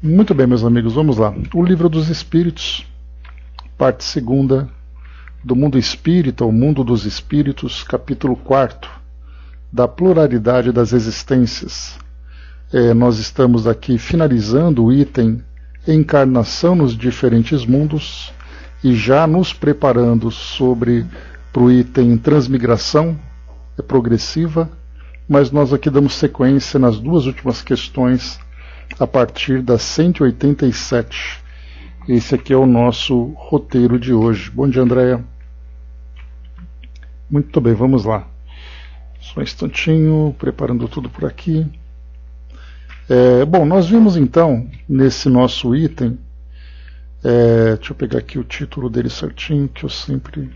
Muito bem, meus amigos, vamos lá. O Livro dos Espíritos, parte 2 do Mundo Espírita, o Mundo dos Espíritos, capítulo 4, da pluralidade das existências. Nós estamos aqui finalizando o item Encarnação nos diferentes mundos e já nos preparando para o item Transmigração progressiva, mas nós aqui damos sequência nas duas últimas questões a partir da 187. Esse aqui é o nosso roteiro de hoje. Bom dia, Andréia. Muito bem, vamos lá. Só um instantinho, preparando tudo por aqui. Bom, nós vimos então, nesse nosso item, deixa eu pegar aqui o título dele certinho, que eu sempre...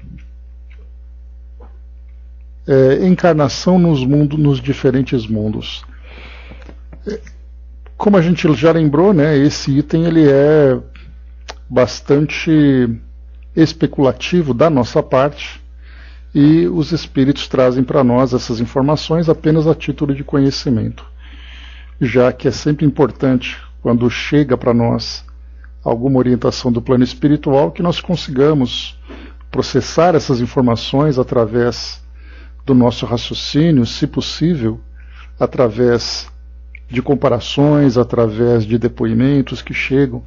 Encarnação nos diferentes mundos. Como a gente já lembrou, né, esse item ele é bastante especulativo da nossa parte e os espíritos trazem para nós essas informações apenas a título de conhecimento, já que é sempre importante, quando chega para nós alguma orientação do plano espiritual, que nós consigamos processar essas informações através do nosso raciocínio, se possível, através de comparações, através de depoimentos que chegam.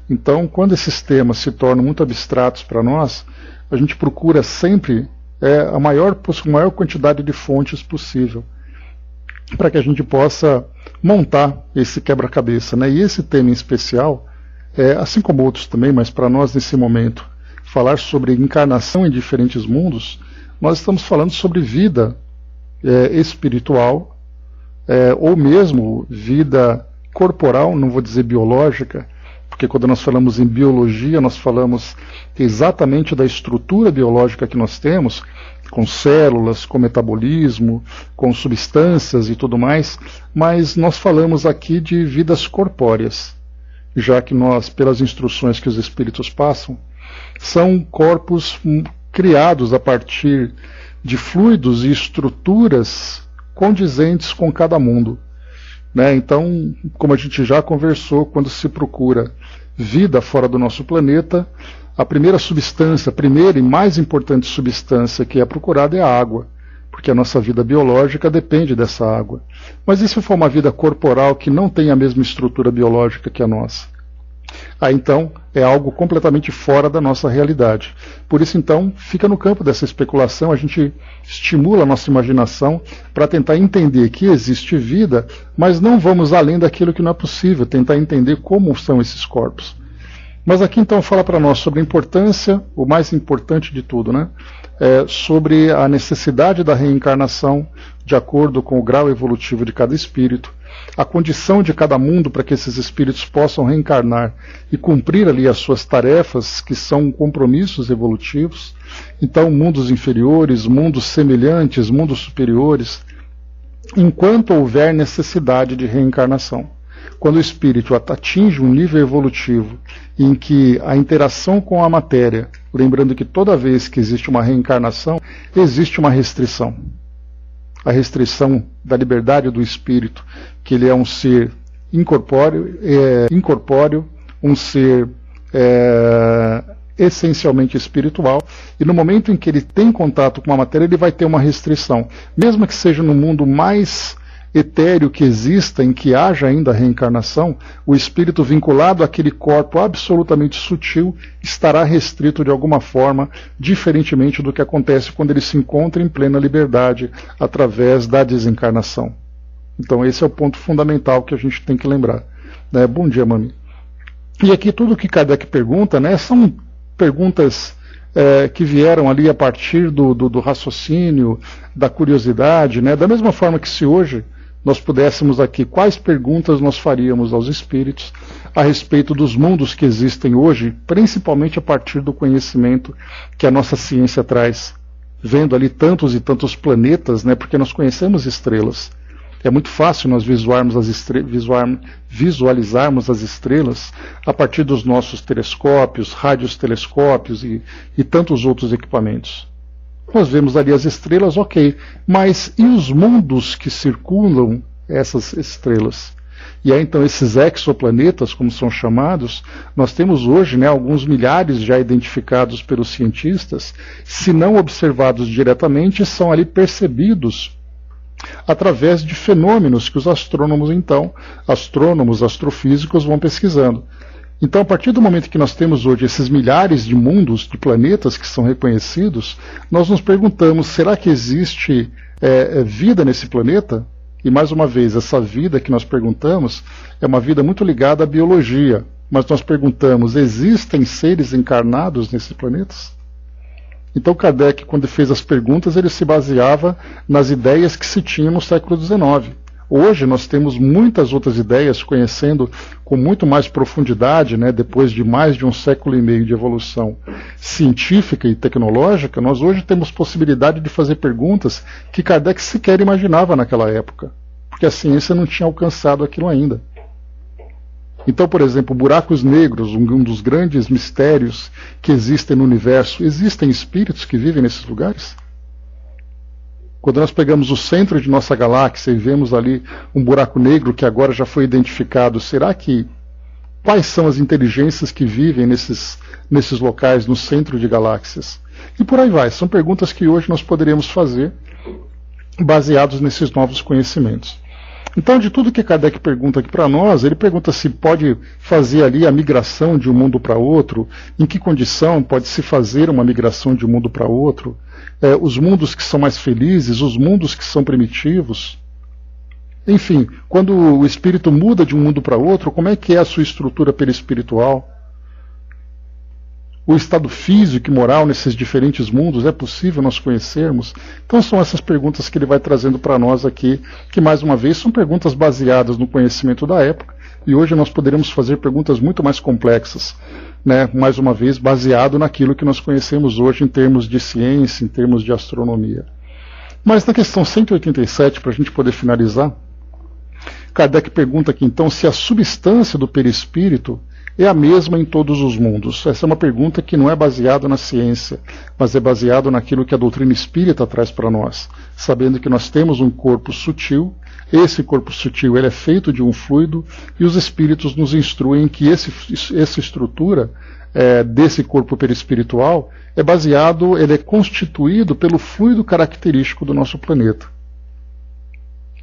Então, quando esses temas se tornam muito abstratos para nós, a gente procura sempre a maior quantidade de fontes possível, para que a gente possa montar esse quebra-cabeça, né? E esse tema em especial, assim como outros também, mas para nós nesse momento, falar sobre encarnação em diferentes mundos, nós estamos falando sobre vida espiritual, ou mesmo vida corporal, não vou dizer biológica, porque quando nós falamos em biologia, nós falamos exatamente da estrutura biológica que nós temos, com células, com metabolismo, com substâncias e tudo mais, mas nós falamos aqui de vidas corpóreas, já que nós, pelas instruções que os espíritos passam, são corpos criados a partir de fluidos e estruturas condizentes com cada mundo, né? Então, como a gente já conversou, quando se procura vida fora do nosso planeta, a primeira e mais importante substância que é procurada é a água, porque a nossa vida biológica depende dessa água. Mas e se for uma vida corporal que não tem a mesma estrutura biológica que a nossa? Então é algo completamente fora da nossa realidade. Por isso, então, fica no campo dessa especulação, a gente estimula a nossa imaginação para tentar entender que existe vida, mas não vamos além daquilo que não é possível, tentar entender como são esses corpos. Mas aqui então fala para nós sobre a importância, o mais importante de tudo, né? Sobre a necessidade da reencarnação de acordo com o grau evolutivo de cada espírito, a condição de cada mundo para que esses espíritos possam reencarnar e cumprir ali as suas tarefas, que são compromissos evolutivos. Então, mundos inferiores, mundos semelhantes, mundos superiores, enquanto houver necessidade de reencarnação. Quando o espírito atinge um nível evolutivo em que a interação com a matéria, lembrando que toda vez que existe uma reencarnação, existe uma restrição. A restrição da liberdade do espírito, que ele é um ser incorpóreo, um ser essencialmente espiritual, e no momento em que ele tem contato com a matéria, ele vai ter uma restrição. Mesmo que seja no mundo mais etéreo que exista, em que haja ainda reencarnação, o espírito vinculado àquele corpo absolutamente sutil estará restrito de alguma forma, diferentemente do que acontece quando ele se encontra em plena liberdade através da desencarnação. Então esse é o ponto fundamental que a gente tem que lembrar, né? Bom dia, Mami. E aqui tudo que Kardec pergunta, né, são perguntas que vieram ali a partir do raciocínio, da curiosidade, né? Da mesma forma que se hoje nós pudéssemos aqui, quais perguntas nós faríamos aos espíritos a respeito dos mundos que existem hoje, principalmente a partir do conhecimento que a nossa ciência traz, vendo ali tantos e tantos planetas, né, porque nós conhecemos estrelas. É muito fácil nós visualizarmos as estrelas a partir dos nossos telescópios, radiostelescópios e tantos outros equipamentos. Nós vemos ali as estrelas, ok, mas e os mundos que circulam essas estrelas? E aí então esses exoplanetas, como são chamados, nós temos hoje, né, alguns milhares já identificados pelos cientistas, se não observados diretamente, são ali percebidos através de fenômenos que os astrônomos, astrofísicos vão pesquisando. Então, a partir do momento que nós temos hoje esses milhares de mundos, de planetas que são reconhecidos, nós nos perguntamos, será que existe vida nesse planeta? E, mais uma vez, essa vida que nós perguntamos é uma vida muito ligada à biologia. Mas nós perguntamos, existem seres encarnados nesses planetas? Então, Kardec, quando fez as perguntas, ele se baseava nas ideias que se tinha no século XIX. Hoje nós temos muitas outras ideias, conhecendo com muito mais profundidade, né, depois de mais de 1,5 séculos de evolução científica e tecnológica, nós hoje temos possibilidade de fazer perguntas que Kardec sequer imaginava naquela época, porque a ciência não tinha alcançado aquilo ainda. Então, por exemplo, buracos negros, um dos grandes mistérios que existem no universo, existem espíritos que vivem nesses lugares? Quando nós pegamos o centro de nossa galáxia e vemos ali um buraco negro que agora já foi identificado, será que quais são as inteligências que vivem nesses locais, no centro de galáxias? E por aí vai. São perguntas que hoje nós poderíamos fazer baseados nesses novos conhecimentos. Então, de tudo que Kardec pergunta aqui para nós, ele pergunta se pode fazer ali a migração de um mundo para outro, em que condição pode se fazer uma migração de um mundo para outro, os mundos que são mais felizes, os mundos que são primitivos. Enfim, quando o espírito muda de um mundo para outro, como é que é a sua estrutura perispiritual? O estado físico e moral nesses diferentes mundos, é possível nós conhecermos? Então são essas perguntas que ele vai trazendo para nós aqui, que mais uma vez são perguntas baseadas no conhecimento da época, e hoje nós poderemos fazer perguntas muito mais complexas, né? Mais uma vez baseado naquilo que nós conhecemos hoje em termos de ciência, em termos de astronomia. Mas na questão 187, para a gente poder finalizar, Kardec pergunta aqui então se a substância do perispírito é a mesma em todos os mundos. Essa é uma pergunta que não é baseada na ciência, mas é baseada naquilo que a doutrina espírita traz para nós, sabendo que nós temos um corpo sutil, esse corpo sutil ele é feito de um fluido, e os espíritos nos instruem que essa estrutura desse corpo perispiritual ele é constituído pelo fluido característico do nosso planeta.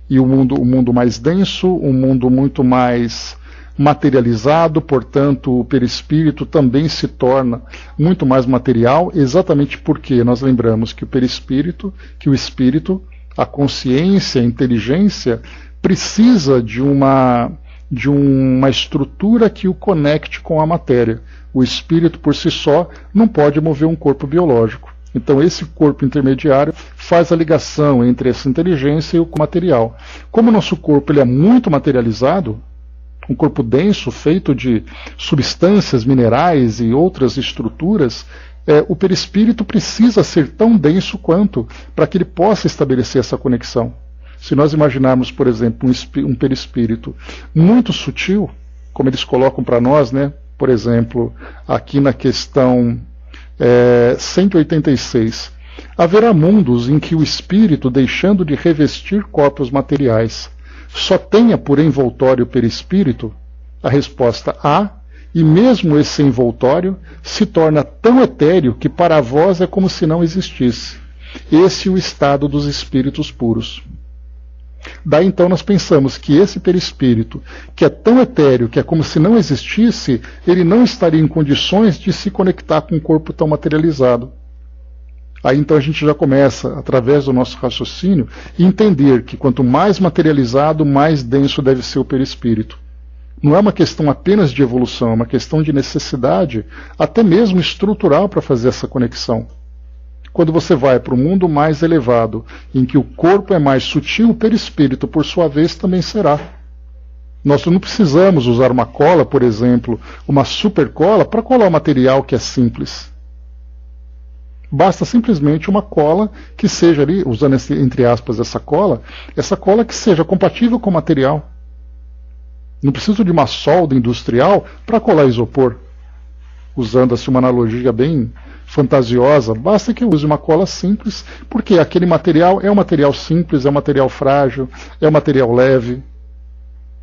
E o mundo mais denso, um mundo muito mais materializado, portanto o perispírito também se torna muito mais material, exatamente porque nós lembramos que o espírito, a consciência, a inteligência, precisa de uma estrutura que o conecte com a matéria. O espírito por si só não pode mover um corpo biológico. Então esse corpo intermediário faz a ligação entre essa inteligência e o material. Como o nosso corpo ele é muito materializado, um corpo denso, feito de substâncias, minerais e outras estruturas, o perispírito precisa ser tão denso quanto para que ele possa estabelecer essa conexão. Se nós imaginarmos, por exemplo, um perispírito muito sutil, como eles colocam para nós, né? Por exemplo, aqui na questão 186, haverá mundos em que o espírito, deixando de revestir corpos materiais, só tenha por envoltório o perispírito? A resposta há, e mesmo esse envoltório se torna tão etéreo que para vós é como se não existisse. Esse é o estado dos espíritos puros. Daí então nós pensamos que esse perispírito, que é tão etéreo, que é como se não existisse, ele não estaria em condições de se conectar com um corpo tão materializado. Aí então a gente já começa, através do nosso raciocínio, a entender que quanto mais materializado, mais denso deve ser o perispírito. Não é uma questão apenas de evolução, é uma questão de necessidade, até mesmo estrutural, para fazer essa conexão. Quando você vai para o mundo mais elevado, em que o corpo é mais sutil, o perispírito, por sua vez, também será. Nós não precisamos usar uma cola, por exemplo, uma supercola, para colar um material que é simples. Basta simplesmente uma cola que seja ali, usando entre aspas essa cola que seja compatível com o material. Não preciso de uma solda industrial para colar isopor. Usando assim uma analogia bem fantasiosa, basta que eu use uma cola simples, porque aquele material é um material simples, é um material frágil, é um material leve.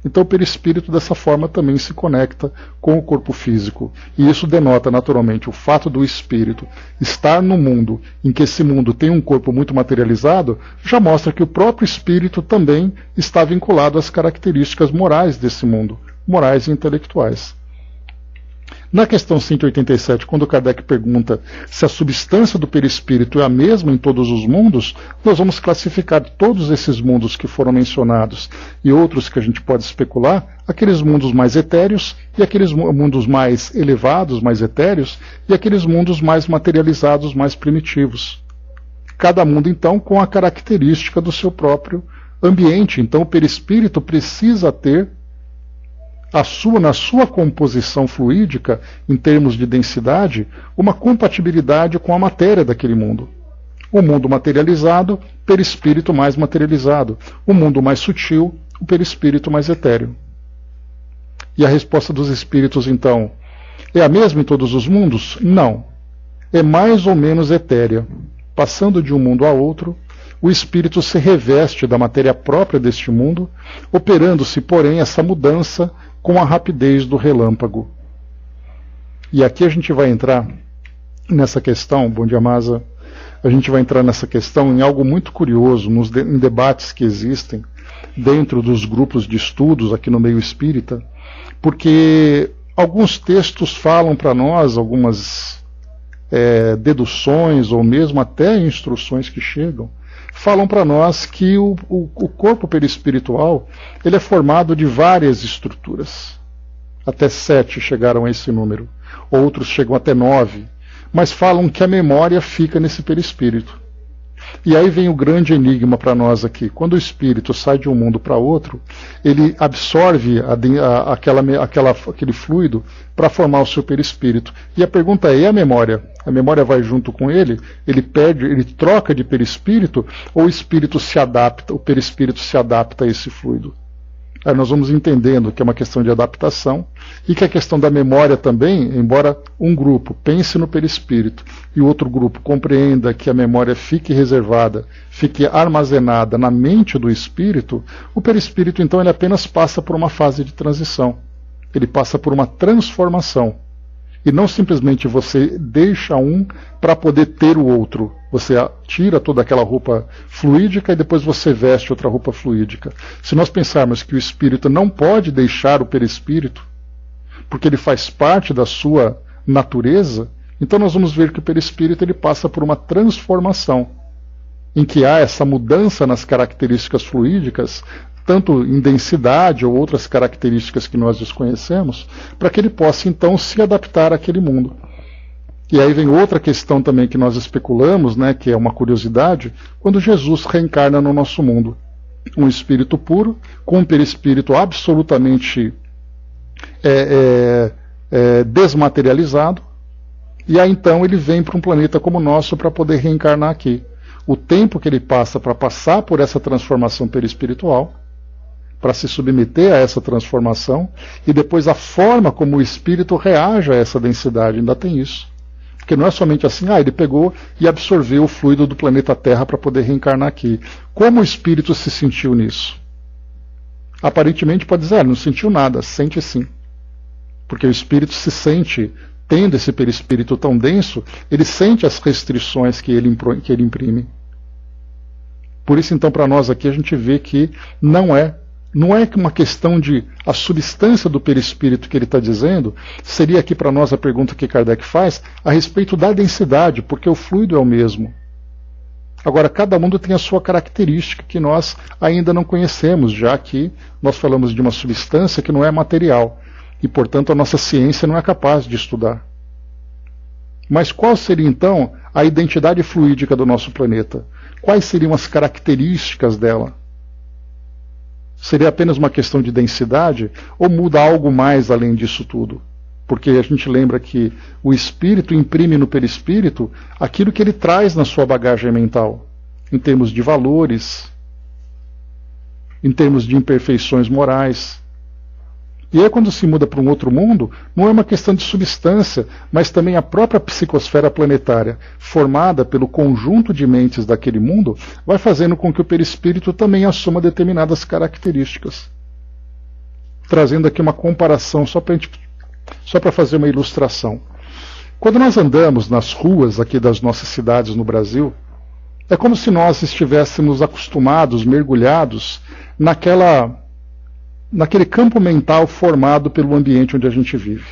Então o perispírito dessa forma também se conecta com o corpo físico. E isso denota naturalmente o fato do espírito estar no mundo, em que esse mundo tem um corpo muito materializado, já mostra que o próprio espírito também está vinculado às características morais desse mundo, morais e intelectuais. Na questão 187, quando Kardec pergunta se a substância do perispírito é a mesma em todos os mundos, nós vamos classificar todos esses mundos que foram mencionados e outros que a gente pode especular, aqueles mundos mais etéreos e aqueles mundos mais elevados, mais etéreos, e aqueles mundos mais materializados, mais primitivos. Cada mundo, então, com a característica do seu próprio ambiente. Então, o perispírito precisa ter na sua composição fluídica, em termos de densidade, uma compatibilidade com a matéria daquele mundo. O mundo materializado, perispírito mais materializado. O mundo mais sutil, o perispírito mais etéreo. E a resposta dos espíritos, então, é a mesma em todos os mundos? Não. É mais ou menos etérea. Passando de um mundo a outro, o espírito se reveste da matéria própria deste mundo, operando-se, porém, essa mudança com a rapidez do relâmpago. E aqui a gente vai entrar nessa questão, Bom dia, Masa, a gente vai entrar nessa questão em algo muito curioso, em debates que existem dentro dos grupos de estudos aqui no meio espírita, porque alguns textos falam para nós, algumas deduções ou mesmo até instruções que chegam, falam para nós que o corpo perispiritual ele é formado de várias estruturas. Até 7 chegaram a esse número. Outros chegam até 9. Mas falam que a memória fica nesse perispírito. E aí vem o grande enigma para nós aqui. Quando o espírito sai de um mundo para outro, ele absorve aquele fluido para formar o seu perispírito. E a pergunta é, e a memória? A memória vai junto com ele? Ele troca de perispírito? Ou o espírito se adapta, o perispírito se adapta a esse fluido? Aí nós vamos entendendo que é uma questão de adaptação e que a questão da memória também, embora um grupo pense no perispírito e o outro grupo compreenda que a memória fique reservada, fique armazenada na mente do espírito, o perispírito então ele apenas passa por uma fase de transição. Ele passa por uma transformação. E não simplesmente você deixa um para poder ter o outro. Você tira toda aquela roupa fluídica e depois você veste outra roupa fluídica. Se nós pensarmos que o espírito não pode deixar o perispírito, porque ele faz parte da sua natureza, então nós vamos ver que o perispírito ele passa por uma transformação, em que há essa mudança nas características fluídicas, tanto em densidade ou outras características que nós desconhecemos, para que ele possa então se adaptar àquele mundo. E aí vem outra questão também que nós especulamos, né, que é uma curiosidade, quando Jesus reencarna no nosso mundo. Um espírito puro, com um perispírito absolutamente desmaterializado, e aí então ele vem para um planeta como o nosso para poder reencarnar aqui. O tempo que ele passa para passar por essa transformação perispiritual, para se submeter a essa transformação, e depois a forma como o espírito reage a essa densidade, ainda tem isso. Porque não é somente assim, ele pegou e absorveu o fluido do planeta Terra para poder reencarnar aqui. Como o espírito se sentiu nisso? Aparentemente pode dizer, não sentiu nada, sente sim. Porque o espírito se sente, tendo esse perispírito tão denso, ele sente as restrições que ele imprime. Por isso então para nós aqui a gente vê que não é uma questão de a substância do perispírito que ele está dizendo, seria aqui para nós a pergunta que Kardec faz a respeito da densidade, porque o fluido é o mesmo. Agora, cada mundo tem a sua característica que nós ainda não conhecemos, já que nós falamos de uma substância que não é material, e portanto a nossa ciência não é capaz de estudar. Mas qual seria então a identidade fluídica do nosso planeta? Quais seriam as características dela? Seria apenas uma questão de densidade ou muda algo mais além disso tudo? Porque a gente lembra que o espírito imprime no perispírito aquilo que ele traz na sua bagagem mental, em termos de valores, em termos de imperfeições morais. E aí quando se muda para um outro mundo, não é uma questão de substância, mas também a própria psicosfera planetária, formada pelo conjunto de mentes daquele mundo, vai fazendo com que o perispírito também assuma determinadas características. trazendo aqui uma comparação só para fazer uma ilustração. Quando nós andamos nas ruas aqui das nossas cidades no Brasil, é como se nós estivéssemos acostumados, mergulhados naquele campo mental formado pelo ambiente onde a gente vive.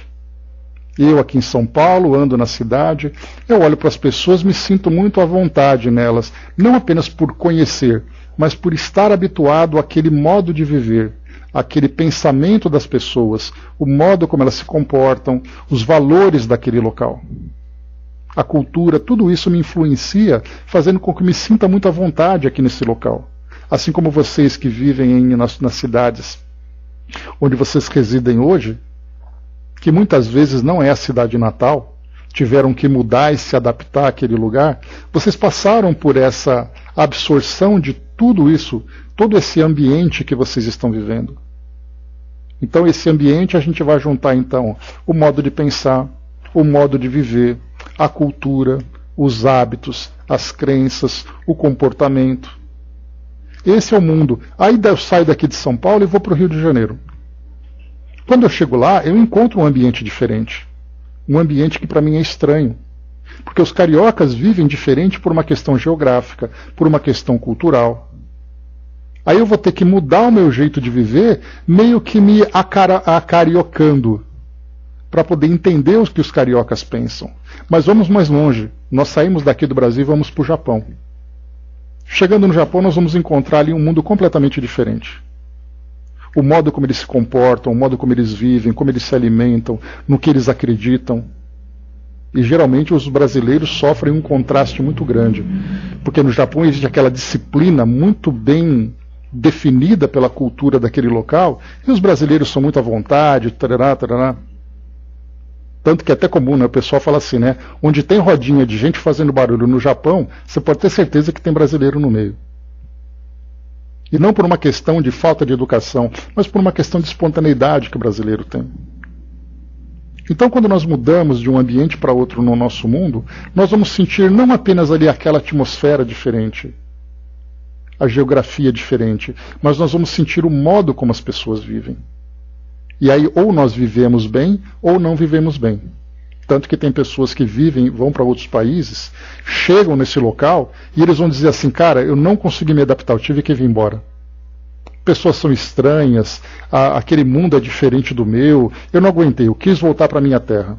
Eu aqui em São Paulo, ando na cidade, eu olho para as pessoas, me sinto muito à vontade nelas, não apenas por conhecer, mas por estar habituado àquele modo de viver, aquele pensamento das pessoas, o modo como elas se comportam, os valores daquele local. A cultura, tudo isso me influencia, fazendo com que me sinta muito à vontade aqui nesse local. Assim como vocês que vivem nas cidades onde vocês residem hoje, que muitas vezes não é a cidade natal, tiveram que mudar e se adaptar àquele lugar, vocês passaram por essa absorção de tudo isso, todo esse ambiente que vocês estão vivendo. Então esse ambiente a gente vai juntar então o modo de pensar, o modo de viver, a cultura, os hábitos, as crenças, o comportamento. Esse é o mundo. Aí eu saio daqui de São Paulo e vou para o Rio de Janeiro. Quando eu chego lá, eu encontro um ambiente diferente. Um ambiente que para mim é estranho. Porque os cariocas vivem diferente por uma questão geográfica, por uma questão cultural. Aí eu vou ter que mudar o meu jeito de viver, meio que me acariocando, para poder entender o que os cariocas pensam. Mas vamos mais longe. Nós saímos daqui do Brasil e vamos para o Japão. Chegando no Japão, nós vamos encontrar ali um mundo completamente diferente. O modo como eles se comportam, o modo como eles vivem, como eles se alimentam, no que eles acreditam. E geralmente os brasileiros sofrem um contraste muito grande. Porque no Japão existe aquela disciplina muito bem definida pela cultura daquele local, e os brasileiros são muito à vontade, tarará, tarará. Tanto que é até comum, né? O pessoal fala assim, né? Onde tem rodinha de gente fazendo barulho no Japão, você pode ter certeza que tem brasileiro no meio. E não por uma questão de falta de educação, mas por uma questão de espontaneidade que o brasileiro tem. Então, quando nós mudamos de um ambiente para outro no nosso mundo, nós vamos sentir não apenas ali aquela atmosfera diferente, a geografia diferente, mas nós vamos sentir o modo como as pessoas vivem. E aí, ou nós vivemos bem, ou não vivemos bem. Tanto que tem pessoas que vão para outros países, chegam nesse local, e eles vão dizer assim, cara, eu não consegui me adaptar, eu tive que vir embora. Pessoas são estranhas, aquele mundo é diferente do meu, eu não aguentei, eu quis voltar para a minha terra.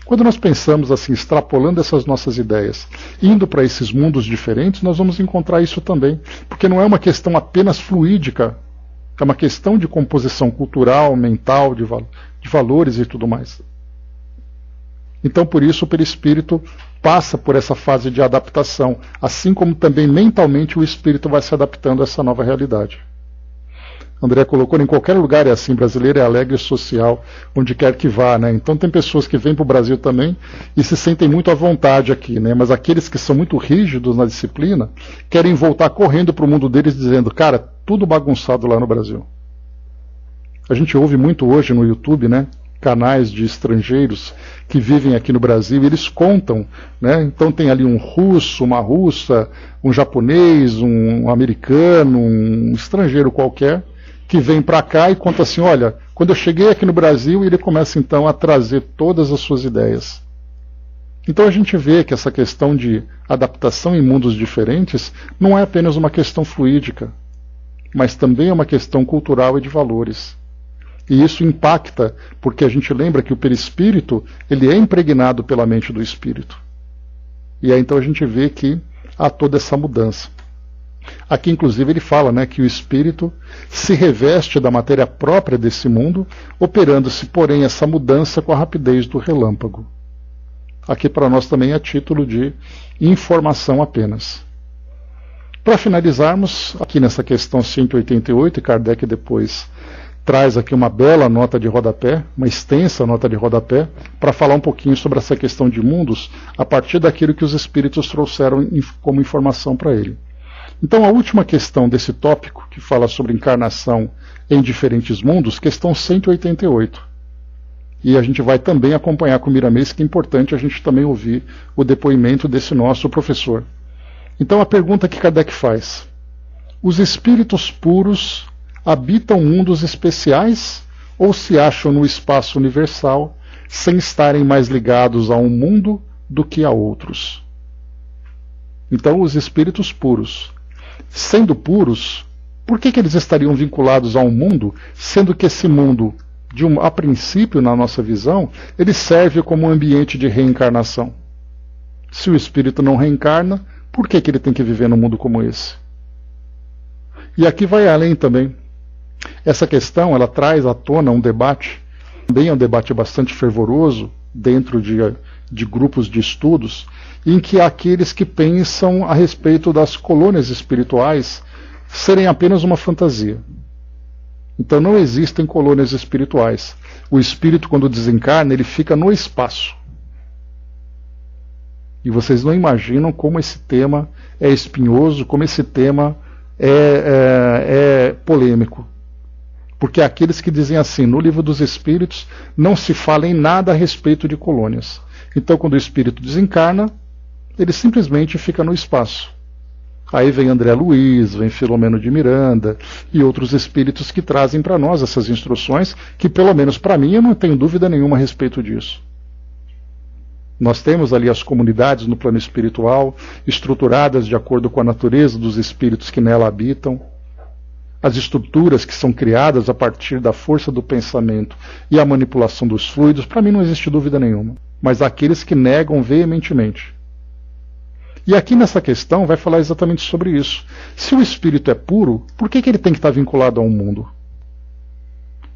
Quando nós pensamos assim, extrapolando essas nossas ideias, indo para esses mundos diferentes, nós vamos encontrar isso também. Porque não é uma questão apenas fluídica, é uma questão de composição cultural, mental, de valores e tudo mais. Então, por isso, o perispírito passa por essa fase de adaptação, assim como também mentalmente o espírito vai se adaptando a essa nova realidade. André colocou, em qualquer lugar é assim, brasileiro é alegre e social, onde quer que vá, né? Então tem pessoas que vêm para o Brasil também e se sentem muito à vontade aqui, né? Mas aqueles que são muito rígidos na disciplina querem voltar correndo para o mundo deles dizendo, cara, tudo bagunçado lá no Brasil. A gente ouve muito hoje no YouTube, né? Canais de estrangeiros que vivem aqui no Brasil, e eles contam, né? Então tem ali um russo, uma russa, um japonês, um americano, um estrangeiro qualquer, que vem para cá e conta assim, olha, quando eu cheguei aqui no Brasil, ele começa então a trazer todas as suas ideias. Então a gente vê que essa questão de adaptação em mundos diferentes não é apenas uma questão fluídica, mas também é uma questão cultural e de valores. E isso impacta, porque a gente lembra que o perispírito, ele é impregnado pela mente do espírito. E aí então a gente vê que há toda essa mudança. Aqui inclusive ele fala, né, que o espírito se reveste da matéria própria desse mundo, operando-se, porém, essa mudança com a rapidez do relâmpago. Aqui para nós também é título de informação apenas. Para finalizarmos, aqui nessa questão 188, e Kardec depois traz aqui uma bela nota de rodapé, uma extensa nota de rodapé, para falar um pouquinho sobre essa questão de mundos, a partir daquilo que os espíritos trouxeram como informação para ele. Então a última questão desse tópico, que fala sobre encarnação em diferentes mundos, questão 188. E a gente vai também acompanhar com o Miramês, que é importante a gente também ouvir o depoimento desse nosso professor. Então a pergunta que Kardec faz: os espíritos puros habitam mundos especiais ou se acham no espaço universal, sem estarem mais ligados a um mundo do que a outros. Então, os espíritos puros, sendo puros, por que eles estariam vinculados a um mundo, sendo que esse mundo, a princípio, na nossa visão, ele serve como um ambiente de reencarnação? Se o espírito não reencarna, por que ele tem que viver num mundo como esse? E aqui vai além também. Essa questão, ela traz à tona um debate, também é um debate bastante fervoroso, dentro de grupos de estudos, em que há aqueles que pensam a respeito das colônias espirituais serem apenas uma fantasia. Então não existem colônias espirituais. O espírito, quando desencarna, ele fica no espaço. E vocês não imaginam como esse tema é espinhoso, como esse tema é polêmico. Porque há aqueles que dizem assim, no Livro dos Espíritos não se fala em nada a respeito de colônias. Então quando o espírito desencarna, ele simplesmente fica no espaço. Aí vem André Luiz, vem Filomeno de Miranda e outros espíritos que trazem para nós essas instruções, que pelo menos para mim eu não tenho dúvida nenhuma a respeito disso. Nós temos ali as comunidades no plano espiritual, estruturadas de acordo com a natureza dos espíritos que nela habitam, as estruturas que são criadas a partir da força do pensamento e a manipulação dos fluidos, para mim não existe dúvida nenhuma. Mas há aqueles que negam veementemente. E aqui nessa questão vai falar exatamente sobre isso. Se o espírito é puro, por que ele tem que estar vinculado a um mundo?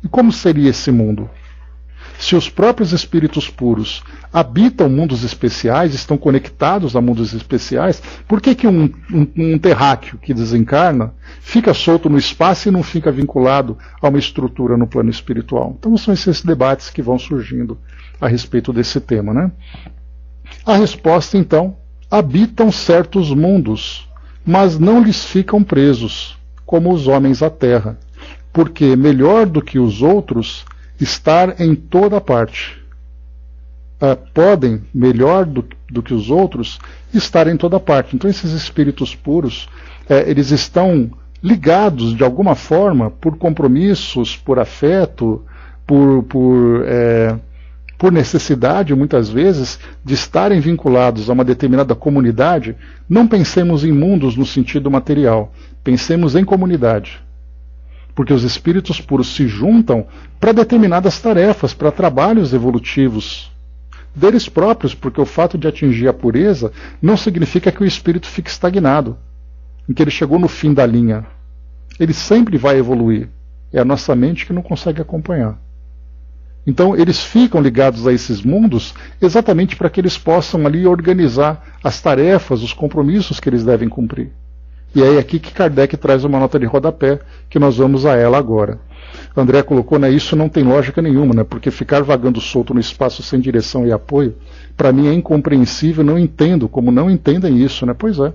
E como seria esse mundo? Se os próprios espíritos puros habitam mundos especiais, estão conectados a mundos especiais, por que um terráqueo que desencarna fica solto no espaço e não fica vinculado a uma estrutura no plano espiritual? Então são esses debates que vão surgindo a respeito desse tema, né? A resposta, então, habitam certos mundos, mas não lhes ficam presos, como os homens à terra, porque melhor do que os outros estar em toda parte. Podem, melhor do que os outros, estar em toda parte. Então esses espíritos puros, eles estão ligados de alguma forma por compromissos, por afeto, por necessidade, muitas vezes, de estarem vinculados a uma determinada comunidade. Não pensemos em mundos no sentido material, pensemos em comunidade. Porque os espíritos puros se juntam para determinadas tarefas, para trabalhos evolutivos deles próprios, porque o fato de atingir a pureza não significa que o espírito fique estagnado, em que ele chegou no fim da linha. Ele sempre vai evoluir. É a nossa mente que não consegue acompanhar. Então eles ficam ligados a esses mundos exatamente para que eles possam ali organizar as tarefas, os compromissos que eles devem cumprir. E é aqui que Kardec traz uma nota de rodapé, que nós vamos a ela agora. André colocou, né, isso não tem lógica nenhuma, né, porque ficar vagando solto no espaço sem direção e apoio, para mim é incompreensível, não entendo como não entendem isso, né? Pois é.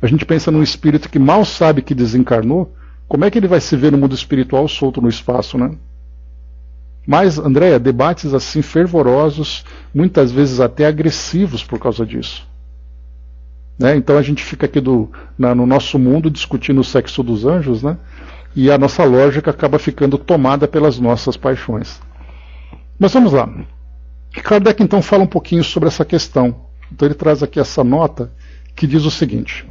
A gente pensa num espírito que mal sabe que desencarnou, como é que ele vai se ver no mundo espiritual solto no espaço, né? Mas, Andréia, debates assim fervorosos, muitas vezes até agressivos por causa disso. Né? Então a gente fica aqui no nosso mundo discutindo o sexo dos anjos, né? E a nossa lógica acaba ficando tomada pelas nossas paixões. Mas vamos lá. Kardec então fala um pouquinho sobre essa questão. Então ele traz aqui essa nota que diz o seguinte: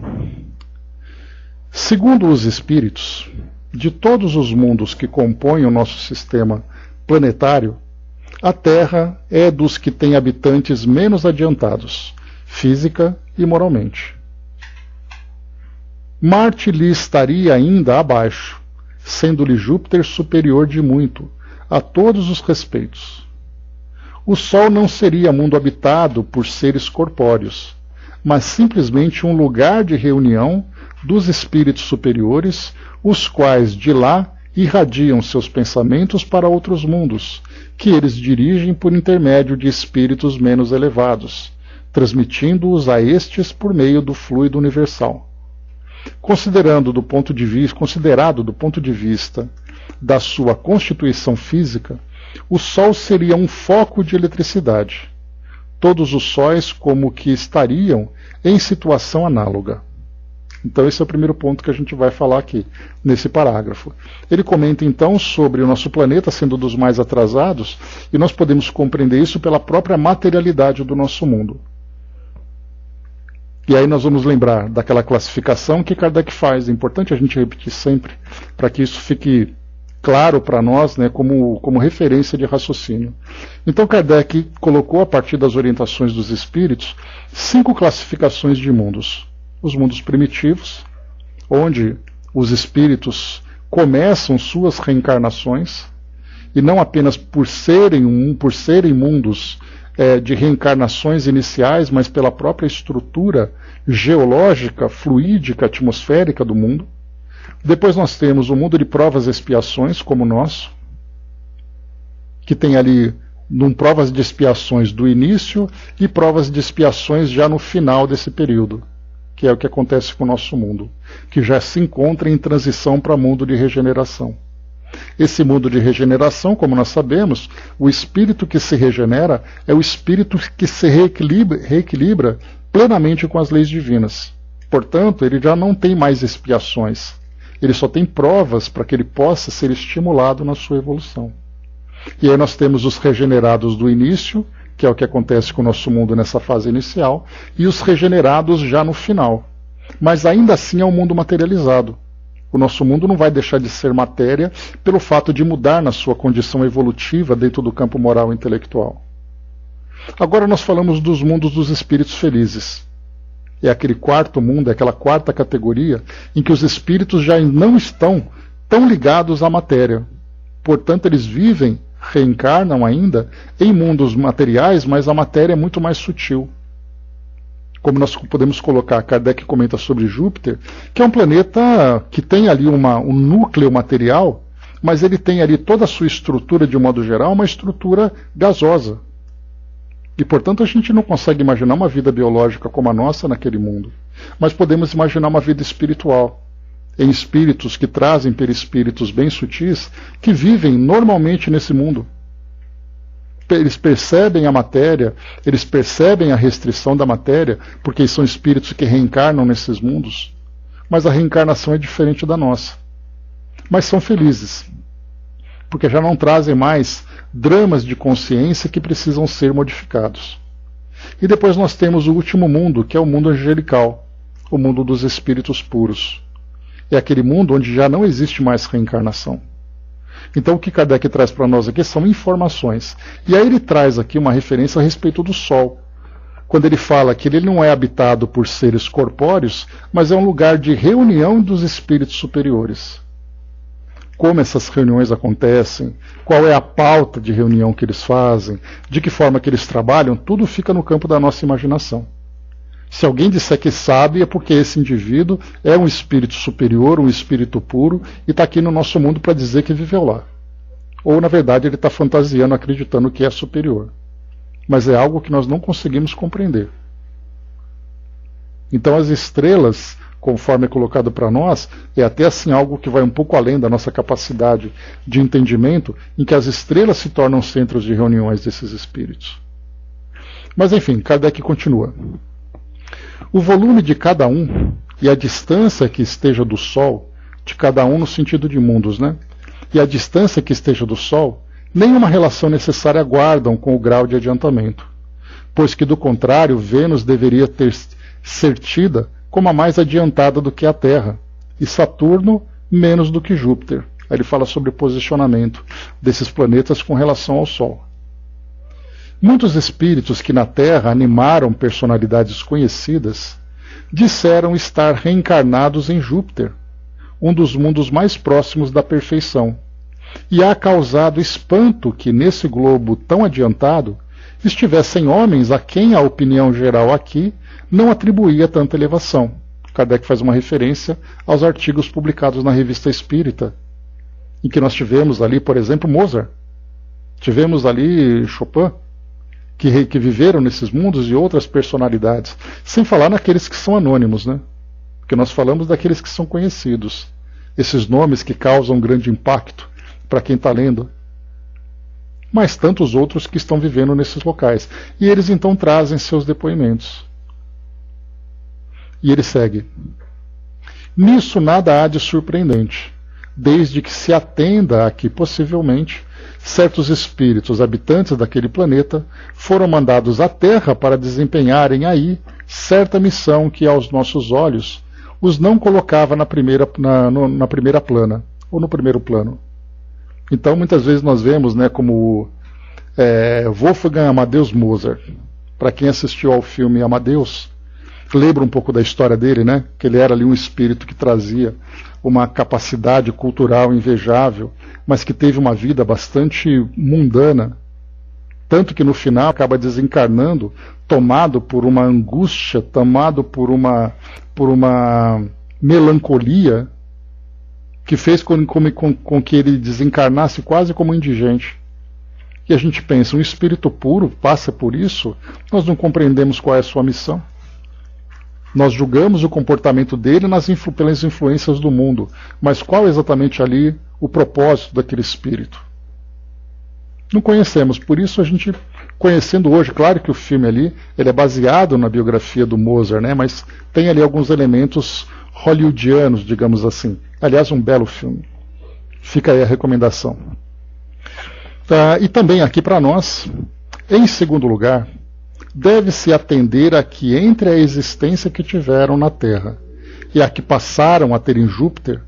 segundo os espíritos, de todos os mundos que compõem o nosso sistema planetário, a Terra é dos que tem habitantes menos adiantados, física e moralmente. Marte lhe estaria ainda abaixo, sendo-lhe Júpiter superior de muito, a todos os respeitos. O Sol não seria mundo habitado por seres corpóreos, mas simplesmente um lugar de reunião dos espíritos superiores, os quais de lá irradiam seus pensamentos para outros mundos, que eles dirigem por intermédio de espíritos menos elevados, transmitindo-os a estes por meio do fluido universal. Considerado do ponto de vista da sua constituição física, o Sol seria um foco de eletricidade. Todos os sóis como que estariam em situação análoga. Então esse é o primeiro ponto que a gente vai falar aqui, nesse parágrafo. Ele comenta então sobre o nosso planeta sendo dos mais atrasados, e nós podemos compreender isso pela própria materialidade do nosso mundo. E aí nós vamos lembrar daquela classificação que Kardec faz. É importante a gente repetir sempre, para que isso fique claro para nós, né, como referência de raciocínio. Então Kardec colocou, a partir das orientações dos espíritos, 5 classificações de mundos. Os mundos primitivos, onde os espíritos começam suas reencarnações, e não apenas por serem mundos de reencarnações iniciais, mas pela própria estrutura geológica, fluídica, atmosférica do mundo. Depois nós temos o mundo de provas e expiações, como o nosso, que tem ali provas de expiações do início e provas de expiações já no final desse período, que é o que acontece com o nosso mundo, que já se encontra em transição para mundo de regeneração. Esse mundo de regeneração, como nós sabemos, o espírito que se regenera é o espírito que se reequilibra plenamente com as leis divinas. Portanto, ele já não tem mais expiações. Ele só tem provas para que ele possa ser estimulado na sua evolução. E aí nós temos os regenerados do início, que é o que acontece com o nosso mundo nessa fase inicial, e os regenerados já no final. Mas ainda assim é um mundo materializado. O nosso mundo não vai deixar de ser matéria pelo fato de mudar na sua condição evolutiva dentro do campo moral e intelectual. Agora nós falamos dos mundos dos espíritos felizes. É aquele quarto mundo, é aquela quarta categoria em que os espíritos já não estão tão ligados à matéria. Portanto, eles reencarnam ainda em mundos materiais, mas a matéria é muito mais sutil. Como nós podemos colocar, Kardec comenta sobre Júpiter, que é um planeta que tem ali um núcleo material, mas ele tem ali toda a sua estrutura, de um modo geral, uma estrutura gasosa. E, portanto, a gente não consegue imaginar uma vida biológica como a nossa naquele mundo. Mas podemos imaginar uma vida espiritual, em espíritos que trazem perispíritos bem sutis, que vivem normalmente nesse mundo. Eles percebem a matéria, eles percebem a restrição da matéria, porque são espíritos que reencarnam nesses mundos. Mas a reencarnação é diferente da nossa. Mas são felizes, porque já não trazem mais dramas de consciência que precisam ser modificados. E depois nós temos o último mundo, que é o mundo angelical, o mundo dos espíritos puros. É aquele mundo onde já não existe mais reencarnação. Então o que Kardec traz para nós aqui são informações. E aí ele traz aqui uma referência a respeito do Sol, quando ele fala que ele não é habitado por seres corpóreos, mas é um lugar de reunião dos espíritos superiores. Como essas reuniões acontecem, qual é a pauta de reunião que eles fazem, de que forma que eles trabalham, tudo fica no campo da nossa imaginação. Se alguém disser que sabe, é porque esse indivíduo é um espírito superior, um espírito puro, e está aqui no nosso mundo para dizer que viveu lá. Ou, na verdade, ele está fantasiando, acreditando que é superior. Mas é algo que nós não conseguimos compreender. Então as estrelas, conforme é colocado para nós, é até assim algo que vai um pouco além da nossa capacidade de entendimento, em que as estrelas se tornam centros de reuniões desses espíritos. Mas enfim, Kardec continua. O volume de cada um e a distância que esteja do Sol, de cada um no sentido de mundos, né? E a distância que esteja do Sol, nenhuma relação necessária guardam com o grau de adiantamento, pois que do contrário Vênus deveria ser tida como a mais adiantada do que a Terra, e Saturno menos do que Júpiter. Aí ele fala sobre o posicionamento desses planetas com relação ao Sol. Muitos espíritos que na Terra animaram personalidades conhecidas disseram estar reencarnados em Júpiter, um dos mundos mais próximos da perfeição, e há causado espanto que nesse globo tão adiantado estivessem homens a quem a opinião geral aqui não atribuía tanta elevação. Kardec faz uma referência aos artigos publicados na Revista Espírita, em que nós tivemos ali, por exemplo, Mozart, tivemos ali Chopin, que viveram nesses mundos, e outras personalidades, sem falar naqueles que são anônimos, né? Porque nós falamos daqueles que são conhecidos, esses nomes que causam grande impacto para quem está lendo, mas tantos outros que estão vivendo nesses locais. E eles então trazem seus depoimentos. E ele segue. Nisso nada há de surpreendente, desde que se atenda a que, possivelmente, certos espíritos habitantes daquele planeta foram mandados à Terra para desempenharem aí certa missão que, aos nossos olhos, os não colocava na primeira plana, ou no primeiro plano. Então, muitas vezes nós vemos, né, como Wolfgang Amadeus Mozart. Para quem assistiu ao filme Amadeus, lembra um pouco da história dele, né? Que ele era ali um espírito que trazia uma capacidade cultural invejável, mas que teve uma vida bastante mundana, tanto que no final acaba desencarnando, tomado por uma angústia, tomado por uma melancolia, que fez com que ele desencarnasse quase como indigente. E a gente pensa, um espírito puro passa por isso, nós não compreendemos qual é a sua missão. Nós julgamos o comportamento dele pelas influências do mundo, mas qual exatamente ali o propósito daquele espírito? Não conhecemos, por isso a gente, conhecendo hoje, claro que o filme ali ele é baseado na biografia do Mozart, né, mas tem ali alguns elementos hollywoodianos, digamos assim. Aliás, um belo filme. Fica aí a recomendação. E também aqui para nós, em segundo lugar, deve-se atender a que entre a existência que tiveram na Terra e a que passaram a ter em Júpiter,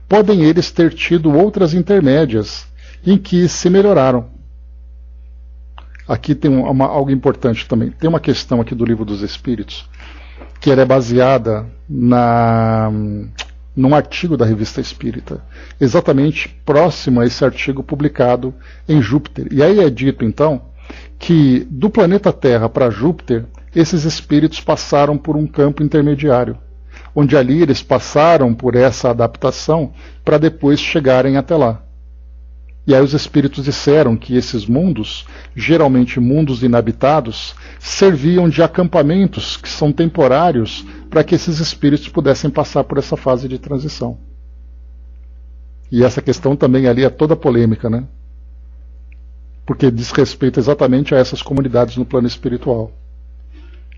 podem eles ter tido outras intermédias em que se melhoraram. Aqui tem algo importante também. Tem uma questão aqui do Livro dos Espíritos, que ela é baseada num artigo da Revista Espírita, exatamente próximo a esse artigo publicado em Júpiter. E aí é dito, então, que do planeta Terra para Júpiter, esses espíritos passaram por um campo intermediário, onde ali eles passaram por essa adaptação para depois chegarem até lá. E aí os espíritos disseram que esses mundos, geralmente mundos inabitados, serviam de acampamentos que são temporários para que esses espíritos pudessem passar por essa fase de transição. E essa questão também ali é toda polêmica, né? Porque diz respeito exatamente a essas comunidades no plano espiritual.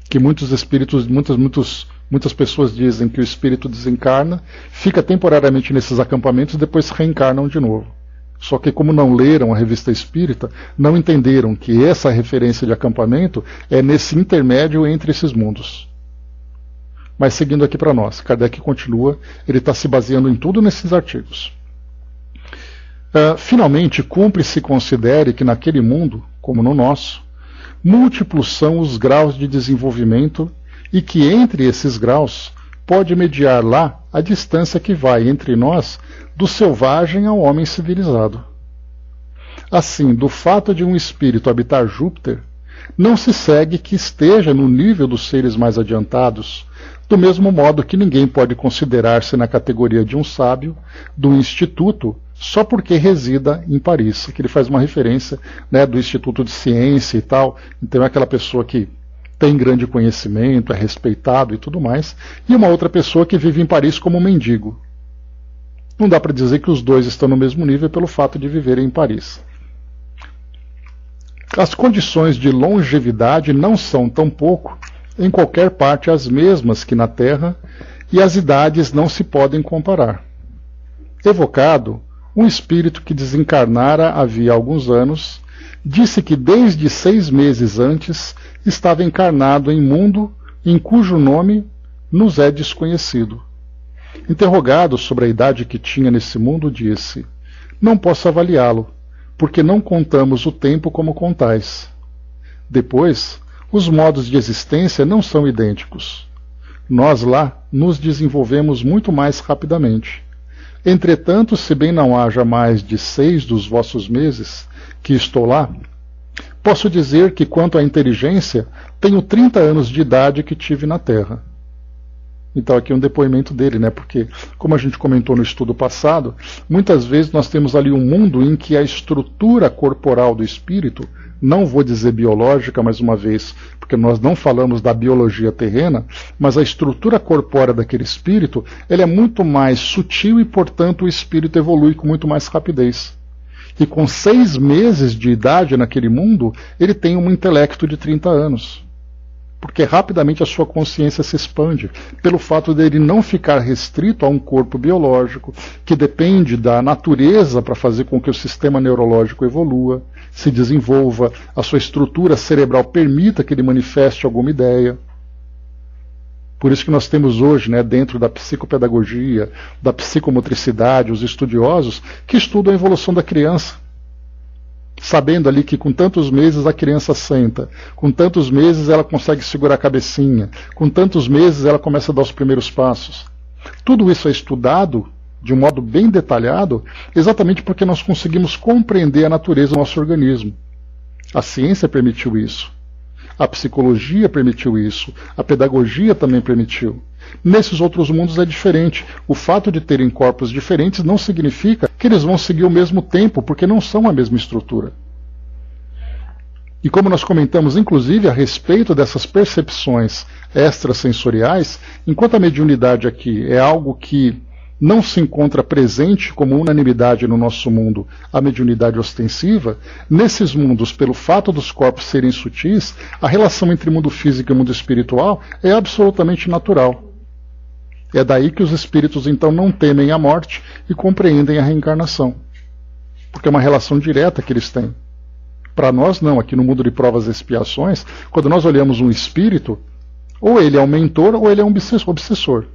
Que muitos espíritos, muitas pessoas dizem que o espírito desencarna, fica temporariamente nesses acampamentos e depois reencarnam de novo. Só que como não leram a Revista Espírita, não entenderam que essa referência de acampamento é nesse intermédio entre esses mundos. Mas seguindo aqui para nós, Kardec continua, ele está se baseando em tudo nesses artigos. Finalmente, cumpre-se considere que naquele mundo, como no nosso, múltiplos são os graus de desenvolvimento e que entre esses graus pode mediar lá a distância que vai entre nós do selvagem ao homem civilizado. Assim, do fato de um espírito habitar Júpiter, não se segue que esteja no nível dos seres mais adiantados, do mesmo modo que ninguém pode considerar-se na categoria de um sábio do Instituto só porque resida em Paris. Aqui ele faz uma referência, né, do Instituto de Ciência e tal. Então é aquela pessoa que tem grande conhecimento, é respeitado e tudo mais, e uma outra pessoa que vive em Paris como um mendigo. Não dá para dizer que os dois estão no mesmo nível pelo fato de viverem em Paris. As condições de longevidade não são, tampouco, em qualquer parte as mesmas que na Terra, e as idades não se podem comparar. Evocado, um espírito que desencarnara havia alguns anos, disse que desde 6 meses antes estava encarnado em mundo em cujo nome nos é desconhecido. Interrogado sobre a idade que tinha nesse mundo, disse: não posso avaliá-lo, porque não contamos o tempo como contais. Depois, os modos de existência não são idênticos. Nós lá nos desenvolvemos muito mais rapidamente. Entretanto, se bem não haja mais de 6 dos vossos meses que estou lá, posso dizer que, quanto à inteligência, tenho 30 anos de idade que tive na Terra. Então aqui é um depoimento dele, né? Porque, como a gente comentou no estudo passado, muitas vezes nós temos ali um mundo em que a estrutura corporal do espírito, não vou dizer biológica mais uma vez, porque nós não falamos da biologia terrena, mas a estrutura corpórea daquele espírito, ele é muito mais sutil e, portanto, o espírito evolui com muito mais rapidez. E com 6 meses de idade naquele mundo, ele tem um intelecto de 30 anos. porque rapidamente a sua consciência se expande, pelo fato dele não ficar restrito a um corpo biológico, que depende da natureza para fazer com que o sistema neurológico evolua, se desenvolva, a sua estrutura cerebral permita que ele manifeste alguma ideia. Por isso que nós temos hoje, dentro da psicopedagogia, da psicomotricidade, os estudiosos que estudam a evolução da criança, sabendo ali que com tantos meses a criança senta, com tantos meses ela consegue segurar a cabecinha, com tantos meses ela começa a dar os primeiros passos. Tudo isso é estudado de um modo bem detalhado, exatamente porque nós conseguimos compreender a natureza do nosso organismo. A ciência permitiu isso. A psicologia permitiu isso, a pedagogia também permitiu. Nesses outros mundos é diferente. O fato de terem corpos diferentes não significa que eles vão seguir o mesmo tempo, porque não são a mesma estrutura. E como nós comentamos, inclusive, a respeito dessas percepções extrasensoriais, enquanto a mediunidade aqui é algo que não se encontra presente como unanimidade no nosso mundo, a mediunidade ostensiva, nesses mundos, pelo fato dos corpos serem sutis, a relação entre mundo físico e mundo espiritual é absolutamente natural. É daí que os espíritos então não temem a morte e compreendem a reencarnação, porque é uma relação direta que eles têm. Para nós não, aqui no mundo de provas e expiações, quando nós olhamos um espírito, ou ele é um mentor ou ele é um obsessor.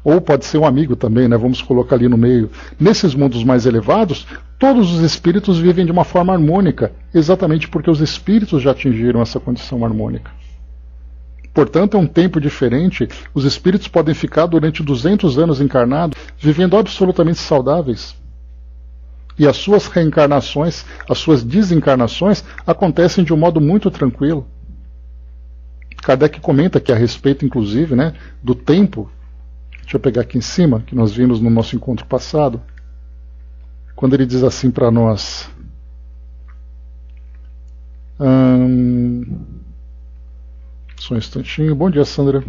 Ou pode ser um amigo também, vamos colocar ali no meio. Nesses mundos mais elevados, todos os espíritos vivem de uma forma harmônica, exatamente porque os espíritos já atingiram essa condição harmônica. Portanto, é um tempo diferente, os espíritos podem ficar durante 200 anos encarnados, vivendo absolutamente saudáveis. E as suas reencarnações, as suas desencarnações, acontecem de um modo muito tranquilo. Kardec comenta aqui a respeito, inclusive, do tempo. Deixa eu pegar aqui em cima, que nós vimos no nosso encontro passado, quando ele diz assim para nós. Só um instantinho. Bom dia, Sandra.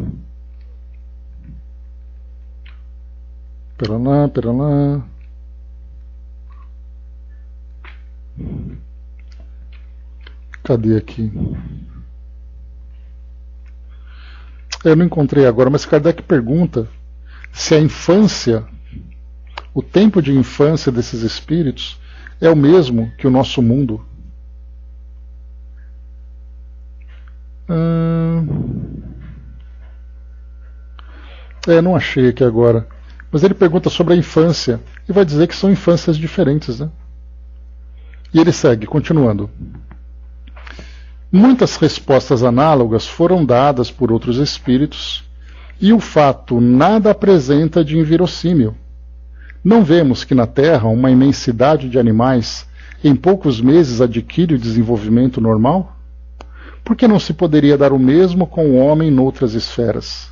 Pera lá. Cadê aqui? Eu não encontrei agora, mas Kardec pergunta se a infância, o tempo de infância desses espíritos é o mesmo que o nosso mundo. Não achei aqui agora. Mas ele pergunta sobre a infância e vai dizer que são infâncias diferentes, E ele segue, continuando. Muitas respostas análogas foram dadas por outros espíritos, e o fato nada apresenta de inverossímil. Não vemos que na Terra uma imensidade de animais em poucos meses adquire o desenvolvimento normal? Por que não se poderia dar o mesmo com o homem noutras esferas?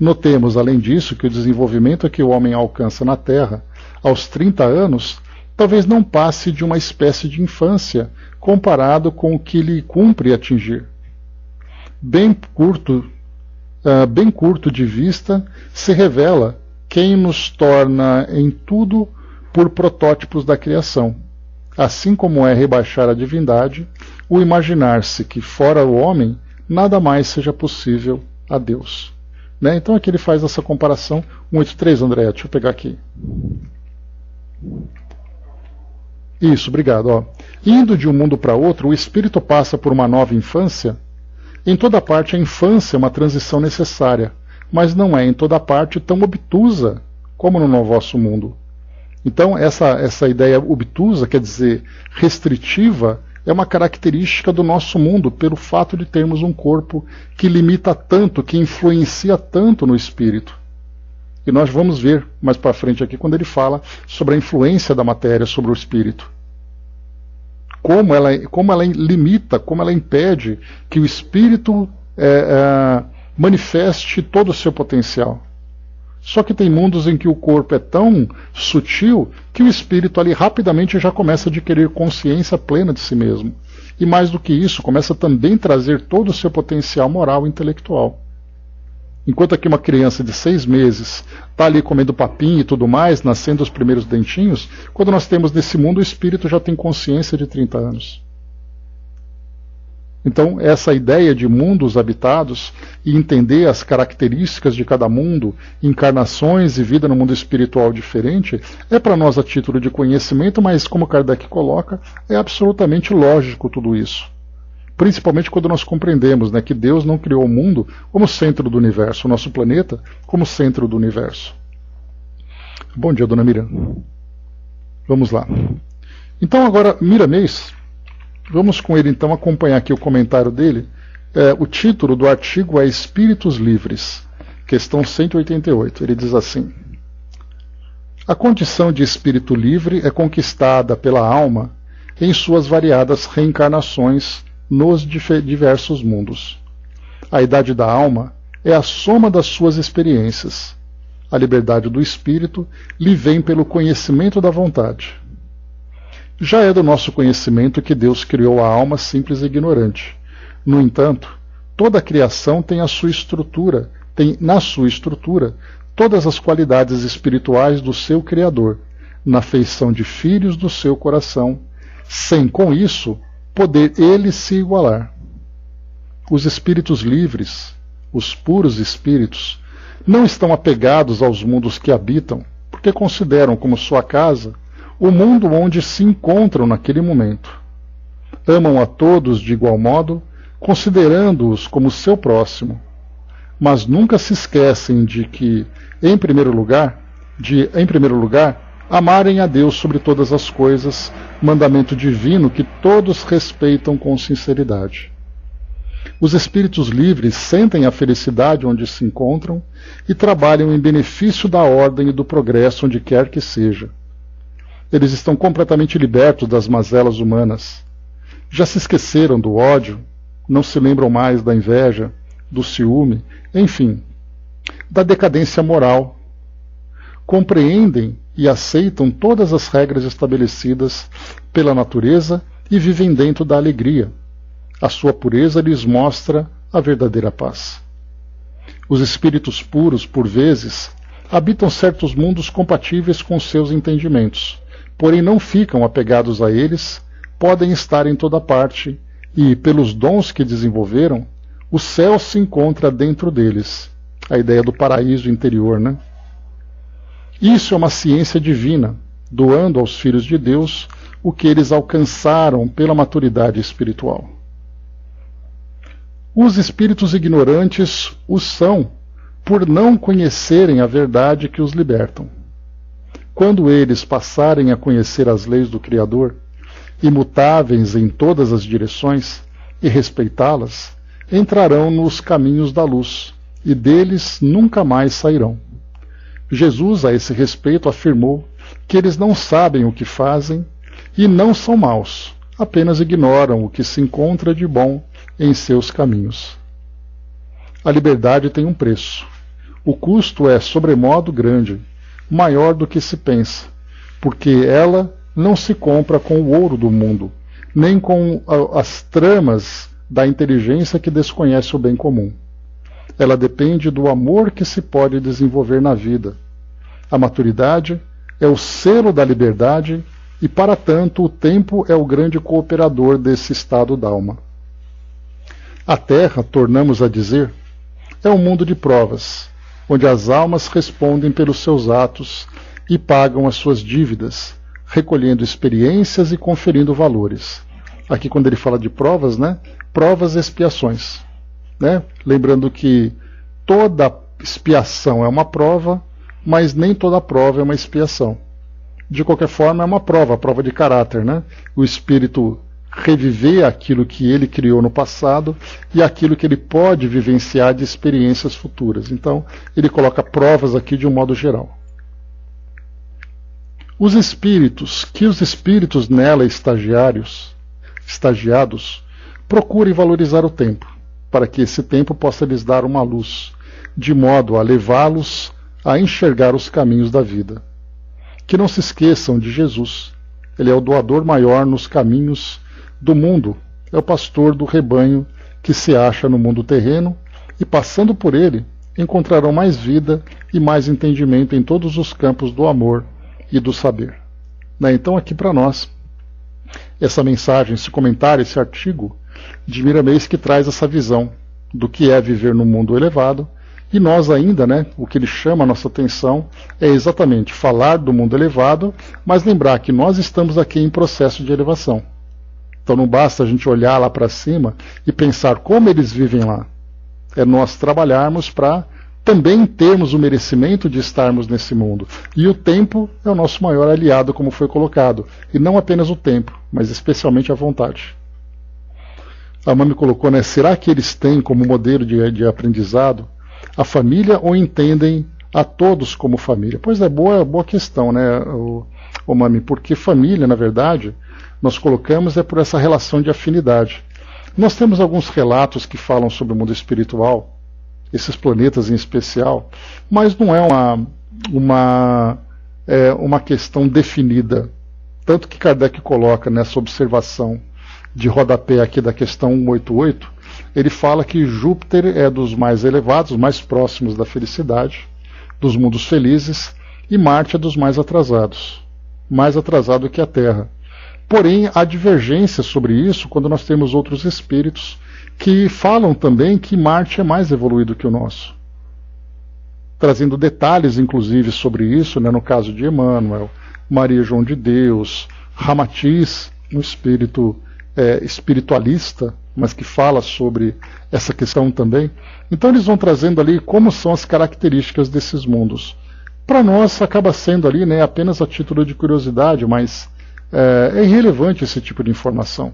Notemos, além disso, que o desenvolvimento que o homem alcança na Terra, aos 30 anos, talvez não passe de uma espécie de infância, comparado com o que lhe cumpre atingir. Bem curto de vista, se revela quem nos torna em tudo por protótipos da criação, assim como é rebaixar a divindade, o imaginar-se que fora o homem, nada mais seja possível a Deus. Então aqui ele faz essa comparação. 183, André, deixa eu pegar aqui. Isso, obrigado. Indo de um mundo para outro, o espírito passa por uma nova infância. Em toda parte a infância é uma transição necessária, mas não é em toda parte tão obtusa como no vosso mundo. Então essa ideia obtusa, quer dizer restritiva, é uma característica do nosso mundo, pelo fato de termos um corpo que limita tanto, que influencia tanto no espírito. E nós vamos ver mais para frente aqui, quando ele fala sobre a influência da matéria sobre o espírito. Como ela limita, como ela impede que o espírito manifeste todo o seu potencial. Só que tem mundos em que o corpo é tão sutil que o espírito ali rapidamente já começa a adquirir consciência plena de si mesmo. E mais do que isso, começa também a trazer todo o seu potencial moral e intelectual. Enquanto aqui uma criança de 6 meses está ali comendo papinha e tudo mais, nascendo os primeiros dentinhos, quando nós temos nesse mundo, o espírito já tem consciência de 30 anos. Então, essa ideia de mundos habitados e entender as características de cada mundo, encarnações e vida no mundo espiritual diferente, é para nós a título de conhecimento, mas como Kardec coloca, é absolutamente lógico tudo isso. Principalmente quando nós compreendemos, né, que Deus não criou o mundo como centro do universo, o nosso planeta como centro do universo. Bom dia, dona Miriam. Vamos lá. Então agora, Miramês, vamos com ele então acompanhar aqui o comentário dele. O título do artigo é Espíritos Livres, questão 188. Ele diz assim: a condição de espírito livre é conquistada pela alma em suas variadas reencarnações nos diversos mundos. A idade da alma é a soma das suas experiências. A liberdade do espírito lhe vem pelo conhecimento da vontade. Já é do nosso conhecimento que Deus criou a alma simples e ignorante. No entanto, toda a criação tem na sua estrutura todas as qualidades espirituais do seu Criador, na feição de filhos do seu coração, sem com isso poder ele se igualar. Os espíritos livres, os puros espíritos, não estão apegados aos mundos que habitam, porque consideram como sua casa o mundo onde se encontram naquele momento. Amam a todos de igual modo, considerando-os como seu próximo, mas nunca se esquecem de que, em primeiro lugar, amarem a Deus sobre todas as coisas, mandamento divino que todos respeitam com sinceridade. Os espíritos livres sentem a felicidade onde se encontram e trabalham em benefício da ordem e do progresso onde quer que seja. Eles estão completamente libertos das mazelas humanas. Já se esqueceram do ódio, não se lembram mais da inveja, do ciúme, enfim, da decadência moral. Compreendem e aceitam todas as regras estabelecidas pela natureza e vivem dentro da alegria. A sua pureza lhes mostra a verdadeira paz. Os espíritos puros, por vezes, habitam certos mundos compatíveis com seus entendimentos, porém não ficam apegados a eles, podem estar em toda parte e, pelos dons que desenvolveram, o céu se encontra dentro deles. A ideia do paraíso interior, né? Isso é uma ciência divina, doando aos filhos de Deus o que eles alcançaram pela maturidade espiritual. Os espíritos ignorantes os são por não conhecerem a verdade que os libertam. Quando eles passarem a conhecer as leis do Criador, imutáveis em todas as direções, e respeitá-las, entrarão nos caminhos da luz, e deles nunca mais sairão. Jesus, a esse respeito, afirmou que eles não sabem o que fazem e não são maus, apenas ignoram o que se encontra de bom em seus caminhos. A liberdade tem um preço. O custo é sobremodo grande, maior do que se pensa, porque ela não se compra com o ouro do mundo, nem com as tramas da inteligência que desconhece o bem comum. Ela depende do amor que se pode desenvolver na vida. A maturidade é o selo da liberdade e, para tanto, o tempo é o grande cooperador desse estado d'alma. A Terra, tornamos a dizer, é um mundo de provas, onde as almas respondem pelos seus atos e pagam as suas dívidas, recolhendo experiências e conferindo valores. Aqui, quando ele fala de provas, né? Provas e expiações. Né? Lembrando que toda expiação é uma prova, mas nem toda prova é uma expiação. De qualquer forma, é uma prova, a prova de caráter, né? O espírito reviver aquilo que ele criou no passado e aquilo que ele pode vivenciar de experiências futuras. Então, ele coloca provas aqui de um modo geral. Os espíritos nela estagiados, procurem valorizar o tempo, para que esse tempo possa lhes dar uma luz, de modo a levá-los a enxergar os caminhos da vida. Que não se esqueçam de Jesus. Ele é o doador maior nos caminhos do mundo, é o pastor do rebanho que se acha no mundo terreno, e passando por ele, encontrarão mais vida e mais entendimento em todos os campos do amor e do saber. Então aqui para nós, essa mensagem, esse comentário, esse artigo, de Miramês, que traz essa visão do que é viver no mundo elevado. E nós ainda, né, o que ele chama a nossa atenção é exatamente falar do mundo elevado, mas lembrar que nós estamos aqui em processo de elevação. Então não basta a gente olhar lá para cima e pensar como eles vivem lá. É nós trabalharmos para também termos o merecimento de estarmos nesse mundo. E o tempo é o nosso maior aliado, como foi colocado. E não apenas o tempo, mas especialmente a vontade. A Mami colocou, né, será que eles têm como modelo de aprendizado a família ou entendem a todos como família? Pois é, boa questão, né, o Mami, porque família, na verdade, nós colocamos é por essa relação de afinidade. Nós temos alguns relatos que falam sobre o mundo espiritual, esses planetas em especial, mas não é uma questão definida. Tanto que Kardec coloca nessa observação de rodapé aqui da questão 188, ele fala que Júpiter é dos mais elevados, mais próximos da felicidade, dos mundos felizes, e Marte é dos mais atrasado que a Terra. Porém, há divergência sobre isso quando nós temos outros espíritos que falam também que Marte é mais evoluído que o nosso, trazendo detalhes, inclusive, sobre isso, né, no caso de Emmanuel, Maria João de Deus, Ramatiz, um espírito espiritualista, mas que fala sobre essa questão também. Então eles vão trazendo ali como são as características desses mundos. Para nós acaba sendo ali, né, apenas a título de curiosidade, mas é irrelevante esse tipo de informação.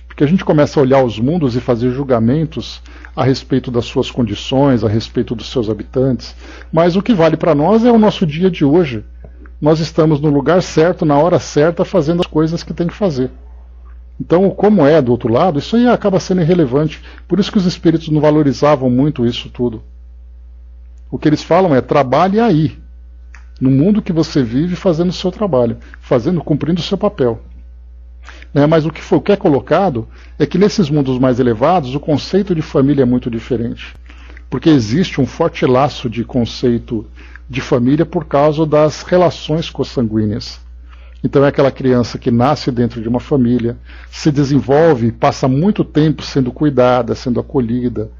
Porque a gente começa a olhar os mundos e fazer julgamentos a respeito das suas condições, a respeito dos seus habitantes, mas o que vale para nós é o nosso dia de hoje. Nós estamos no lugar certo, na hora certa, fazendo as coisas que tem que fazer. Então, como é do outro lado, isso aí acaba sendo irrelevante. Por isso que os espíritos não valorizavam muito isso tudo. O que eles falam é: trabalhe aí, no mundo que você vive, fazendo o seu trabalho, cumprindo o seu papel. Mas o que é colocado é que nesses mundos mais elevados o conceito de família é muito diferente. Porque existe um forte laço de conceito de família por causa das relações consanguíneas. Então é aquela criança que nasce dentro de uma família, se desenvolve, passa muito tempo sendo cuidada, sendo acolhida.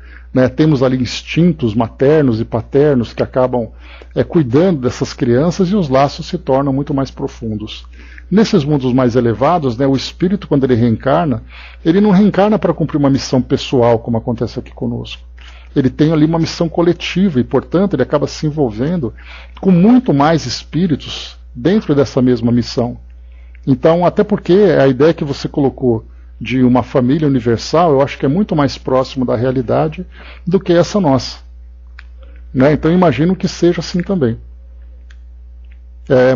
Temos ali instintos maternos e paternos que acabam cuidando dessas crianças, e os laços se tornam muito mais profundos. Nesses mundos mais elevados, o espírito, quando ele reencarna, ele não reencarna para cumprir uma missão pessoal, como acontece aqui conosco. Ele tem ali uma missão coletiva e, portanto, ele acaba se envolvendo com muito mais espíritos dentro dessa mesma missão. Então, até porque a ideia que você colocou de uma família universal, eu acho que é muito mais próximo da realidade do que essa nossa. Então, imagino que seja assim também.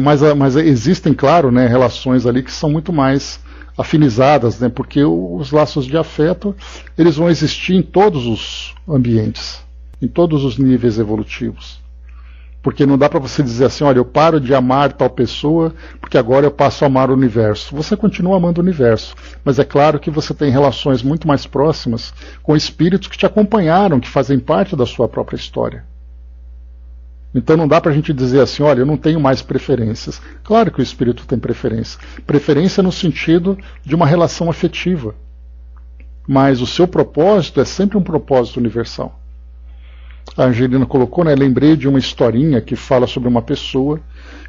Mas existem, claro, relações ali que são muito mais afinizadas, porque os laços de afeto eles vão existir em todos os ambientes, em todos os níveis evolutivos. Porque não dá para você dizer assim: olha, eu paro de amar tal pessoa porque agora eu passo a amar o universo. Você continua amando o universo, mas é claro que você tem relações muito mais próximas com espíritos que te acompanharam, que fazem parte da sua própria história. Então não dá para a gente dizer assim: olha, eu não tenho mais preferências. Claro que o espírito tem preferência. Preferência no sentido de uma relação afetiva. Mas o seu propósito é sempre um propósito universal. A Angelina colocou, lembrei de uma historinha que fala sobre uma pessoa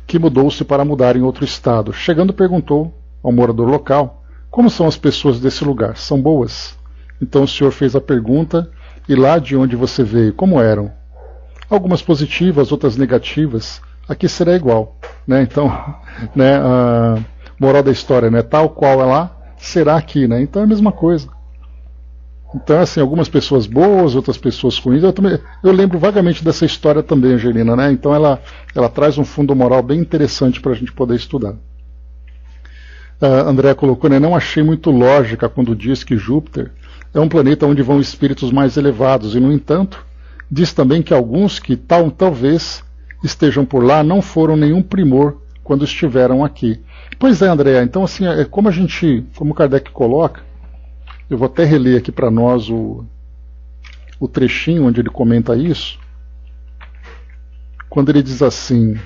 que mudou-se para mudar em outro estado. Chegando, perguntou ao morador local: como são as pessoas desse lugar? São boas? Então o senhor fez a pergunta: e lá de onde você veio, como eram? Algumas positivas, outras negativas. Aqui será igual. Então, a moral da história, tal qual é lá, será aqui. Então é a mesma coisa. Então, assim, algumas pessoas boas, outras pessoas ruins. Eu lembro vagamente dessa história também, Angelina. Então ela traz um fundo moral bem interessante para a gente poder estudar. André colocou, não achei muito lógica quando diz que Júpiter é um planeta onde vão espíritos mais elevados, e, no entanto, diz também que alguns que talvez estejam por lá não foram nenhum primor quando estiveram aqui. Pois é, André, então assim, como Kardec coloca, eu vou até reler aqui para nós o trechinho onde ele comenta isso, quando ele diz assim: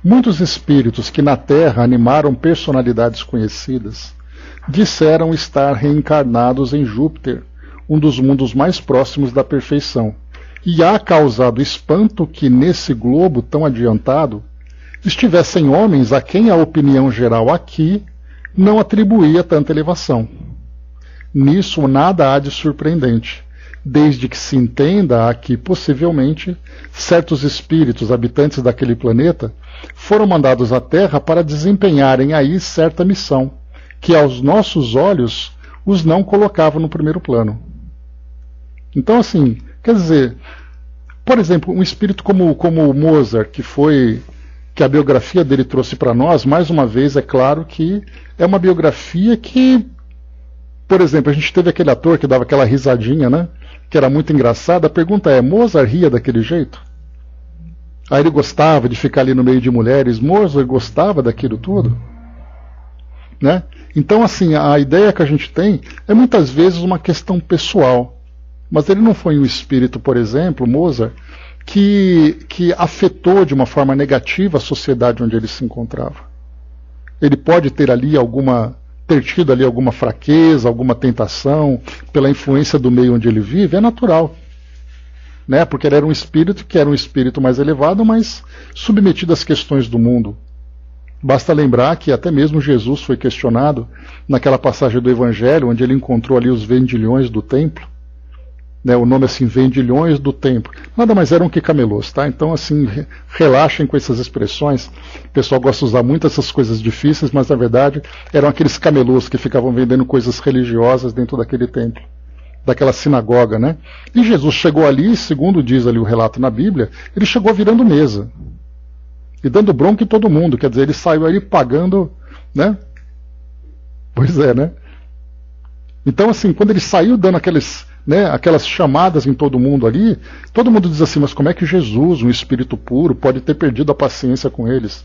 muitos espíritos que na Terra animaram personalidades conhecidas disseram estar reencarnados em Júpiter, um dos mundos mais próximos da perfeição, e há causado espanto que nesse globo tão adiantado estivessem homens a quem a opinião geral aqui não atribuía tanta elevação. Nisso nada há de surpreendente, desde que se entenda que, possivelmente, certos espíritos habitantes daquele planeta foram mandados à Terra para desempenharem aí certa missão, que aos nossos olhos os não colocava no primeiro plano. Então, assim, quer dizer, por exemplo, um espírito como o Mozart, que a biografia dele trouxe para nós, mais uma vez, é claro que é uma biografia que, por exemplo, a gente teve aquele ator que dava aquela risadinha, né? Que era muito engraçada. A pergunta é, Mozart ria daquele jeito? Aí ele gostava de ficar ali no meio de mulheres. Mozart gostava daquilo tudo? Né? Então, assim, a ideia que a gente tem é muitas vezes uma questão pessoal. Mas ele não foi um espírito, por exemplo, Mozart, que afetou de uma forma negativa a sociedade onde ele se encontrava. Ele pode ter tido ali alguma fraqueza, alguma tentação, pela influência do meio onde ele vive, é natural. Né? Porque ele era um espírito que era um espírito mais elevado, mas submetido às questões do mundo. Basta lembrar que até mesmo Jesus foi questionado naquela passagem do Evangelho, onde ele encontrou ali os vendilhões do templo. Né, o nome assim, vendilhões do templo. Nada mais eram que camelôs, tá? Então, assim, relaxem com essas expressões. O pessoal gosta de usar muito essas coisas difíceis, mas na verdade eram aqueles camelôs que ficavam vendendo coisas religiosas dentro daquele templo, daquela sinagoga, né? E Jesus chegou ali, segundo diz ali o relato na Bíblia, ele chegou virando mesa e dando bronca em todo mundo. Quer dizer, ele saiu aí pagando, né? Pois é, né? Então, assim, quando ele saiu dando aquelas chamadas em todo mundo ali, todo mundo diz assim, mas como é que Jesus, um espírito puro, pode ter perdido a paciência com eles?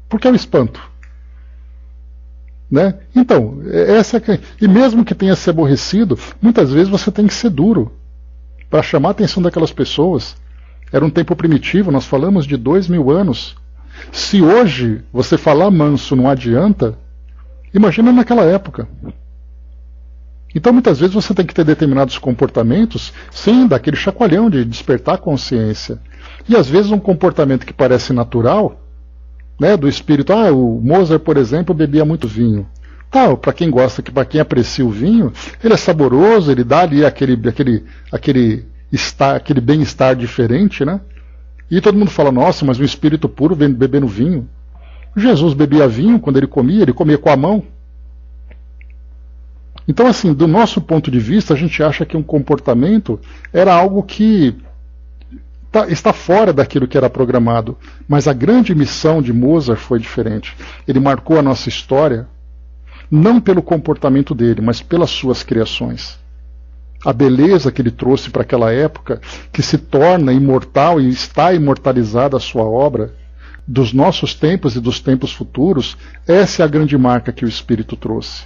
Porque é o espanto. Né? Então, e mesmo que tenha se aborrecido, muitas vezes você tem que ser duro para chamar a atenção daquelas pessoas. Era um tempo primitivo, nós falamos de 2000 anos. Se hoje você falar manso não adianta, imagina naquela época. Então, muitas vezes, você tem que ter determinados comportamentos sem dar aquele chacoalhão de despertar a consciência. E, às vezes, um comportamento que parece natural, né, do espírito, o Mozart, por exemplo, bebia muito vinho. Para quem gosta, para quem aprecia o vinho, ele é saboroso, ele dá ali aquele bem-estar diferente, né? E todo mundo fala, nossa, mas um espírito puro bebendo vinho. Jesus bebia vinho quando ele comia com a mão. Então, assim, do nosso ponto de vista, a gente acha que um comportamento era algo que está fora daquilo que era programado. Mas a grande missão de Mozart foi diferente. Ele marcou a nossa história, não pelo comportamento dele, mas pelas suas criações. A beleza que ele trouxe para aquela época, que se torna imortal e está imortalizada a sua obra, dos nossos tempos e dos tempos futuros, essa é a grande marca que o Espírito trouxe.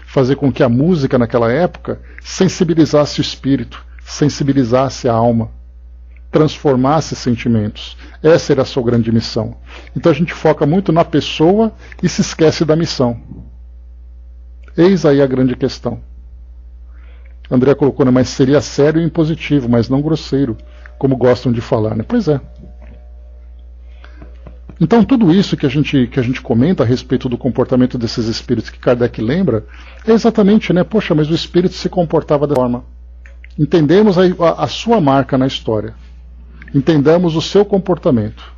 Fazer com que a música naquela época sensibilizasse o espírito, sensibilizasse a alma, transformasse sentimentos. Essa era a sua grande missão. Então a gente foca muito na pessoa e se esquece da missão. Eis aí a grande questão. André colocou, né, mas seria sério e impositivo, mas não grosseiro, como gostam de falar, né? Pois é. Então tudo isso que a gente comenta a respeito do comportamento desses espíritos que Kardec lembra, é exatamente, né? Poxa, mas o espírito se comportava dessa forma. Entendemos a sua marca na história. Entendamos o seu comportamento.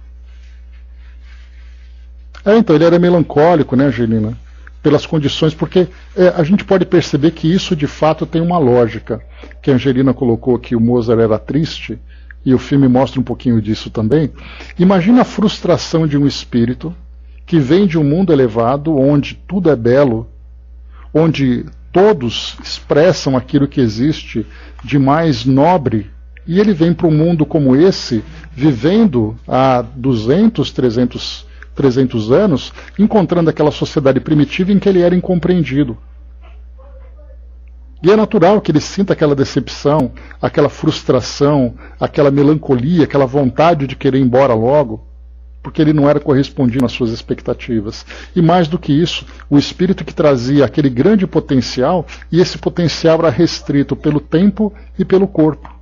Então ele era melancólico, né, Angelina? Pelas condições, porque a gente pode perceber que isso de fato tem uma lógica. Que a Angelina colocou que o Mozart era triste, e o filme mostra um pouquinho disso também. Imagina a frustração de um espírito que vem de um mundo elevado, onde tudo é belo, onde todos expressam aquilo que existe de mais nobre, e ele vem para um mundo como esse, vivendo há 200, 300 anos, encontrando aquela sociedade primitiva em que ele era incompreendido. E é natural que ele sinta aquela decepção, aquela frustração, aquela melancolia, aquela vontade de querer ir embora logo. porque ele não era correspondido às suas expectativas. E mais do que isso, o espírito que trazia aquele grande potencial, e esse potencial era restrito pelo tempo e pelo corpo.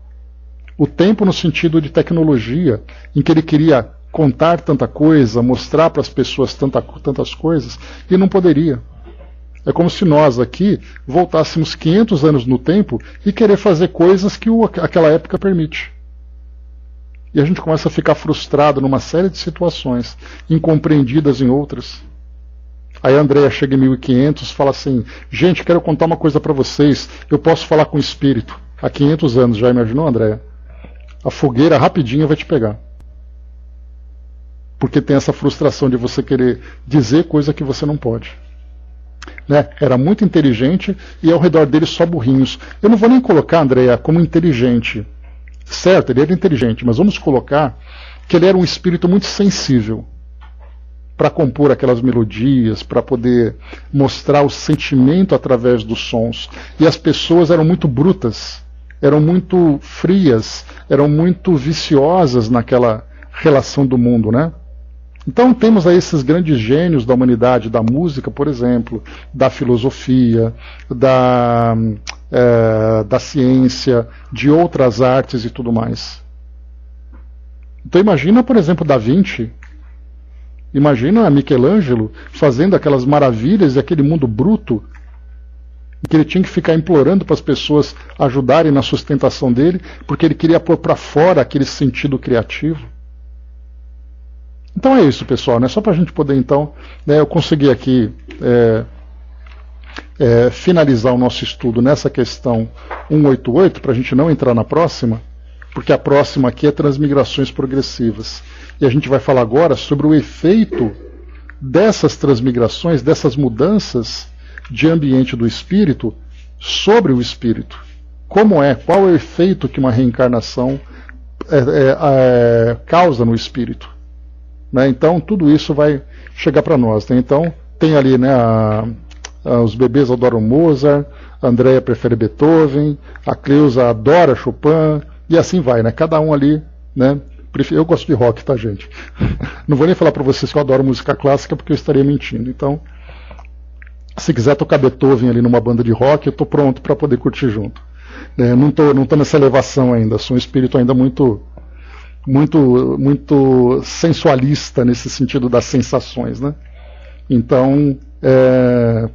O tempo no sentido de tecnologia, em que ele queria contar tanta coisa, mostrar para as pessoas tantas coisas, e não poderia. É como se nós aqui voltássemos 500 anos no tempo e querer fazer coisas que aquela época permite. E a gente começa a ficar frustrado numa série de situações, incompreendidas em outras. Aí a Andréia chega em 1500 e fala assim: gente, quero contar uma coisa para vocês, eu posso falar com o espírito. Há 500 anos, já imaginou, Andréia? A fogueira rapidinho vai te pegar. Porque tem essa frustração de você querer dizer coisa que você não pode. Né? Era muito inteligente e ao redor dele só burrinhos. Eu não vou nem colocar, Andréia, como inteligente. Certo, ele era inteligente, mas vamos colocar que ele era um espírito muito sensível para compor aquelas melodias, para poder mostrar o sentimento através dos sons. E as pessoas eram muito brutas, eram muito frias, eram muito viciosas naquela relação do mundo, né? Então temos aí esses grandes gênios da humanidade, da música, por exemplo, da filosofia, da ciência, de outras artes e tudo mais. Então imagina, por exemplo, Da Vinci, imagina Michelangelo fazendo aquelas maravilhas e aquele mundo bruto, que ele tinha que ficar implorando para as pessoas ajudarem na sustentação dele, porque ele queria pôr para fora aquele sentido criativo. Então é isso, pessoal, né? Só para a gente poder, então, né, eu consegui aqui finalizar o nosso estudo nessa questão 188, para a gente não entrar na próxima, porque a próxima aqui é transmigrações progressivas. E a gente vai falar agora sobre o efeito dessas transmigrações, dessas mudanças de ambiente do espírito sobre o espírito. Qual é o efeito que uma reencarnação causa no espírito? Né? Então tudo isso vai chegar para nós. Né? Então tem ali, né, os bebês adoram Mozart, a Andréia prefere Beethoven, a Cleusa adora Chopin, e assim vai, né? Cada um ali, né? Eu gosto de rock, tá, gente? Não vou nem falar para vocês que eu adoro música clássica, porque eu estaria mentindo. Então, se quiser tocar Beethoven ali numa banda de rock, eu estou pronto para poder curtir junto. Não tô nessa elevação ainda, sou um espírito ainda muito sensualista nesse sentido das sensações, né? Então,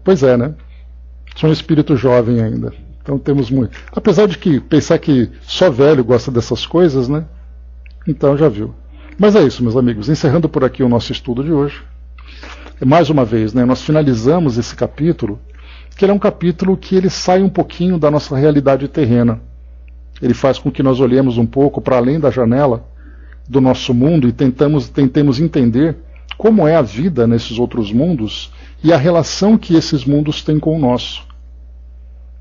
pois é, né? Sou um espírito jovem ainda. Então temos muito. Apesar de que pensar que só velho gosta dessas coisas, né? Então já viu. Mas é isso, meus amigos. Encerrando por aqui o nosso estudo de hoje. Mais uma vez, né? Nós finalizamos esse capítulo, que ele é um capítulo que ele sai um pouquinho da nossa realidade terrena. Ele faz com que nós olhemos um pouco para além da janela do nosso mundo e tentemos entender como é a vida nesses outros mundos e a relação que esses mundos têm com o nosso.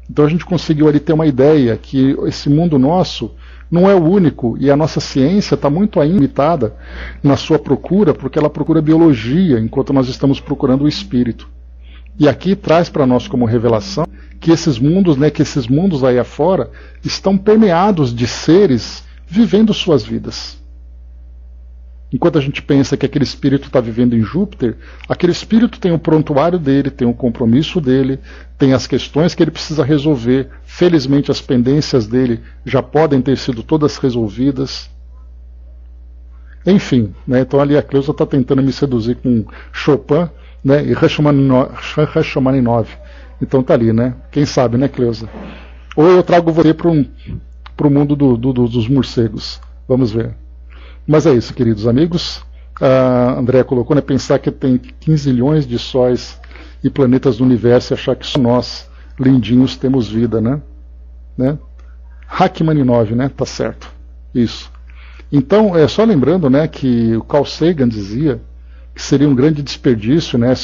Então a gente conseguiu ali ter uma ideia que esse mundo nosso não é o único, e a nossa ciência está muito ainda limitada na sua procura, porque ela procura biologia, enquanto nós estamos procurando o espírito. E aqui traz para nós como revelação que esses mundos, né, que esses mundos aí afora estão permeados de seres vivendo suas vidas. Enquanto a gente pensa que aquele espírito está vivendo em Júpiter, aquele espírito tem o prontuário dele, tem o compromisso dele, tem as questões que ele precisa resolver. Felizmente as pendências dele já podem ter sido todas resolvidas. Enfim, né, então ali a Cleusa está tentando me seduzir com Chopin, né, e Rachmaninoff. Então tá ali, né? Quem sabe, né, Cleusa? Ou eu trago você para o mundo dos morcegos. Vamos ver. Mas é isso, queridos amigos. A Andréa colocou, né, pensar que tem 15 milhões de sóis e planetas no universo e achar que só nós, lindinhos, temos vida, né? Rachmaninoff, né? Tá certo. Isso. Então, só lembrando, né, que o Carl Sagan dizia que seria um grande desperdício, né,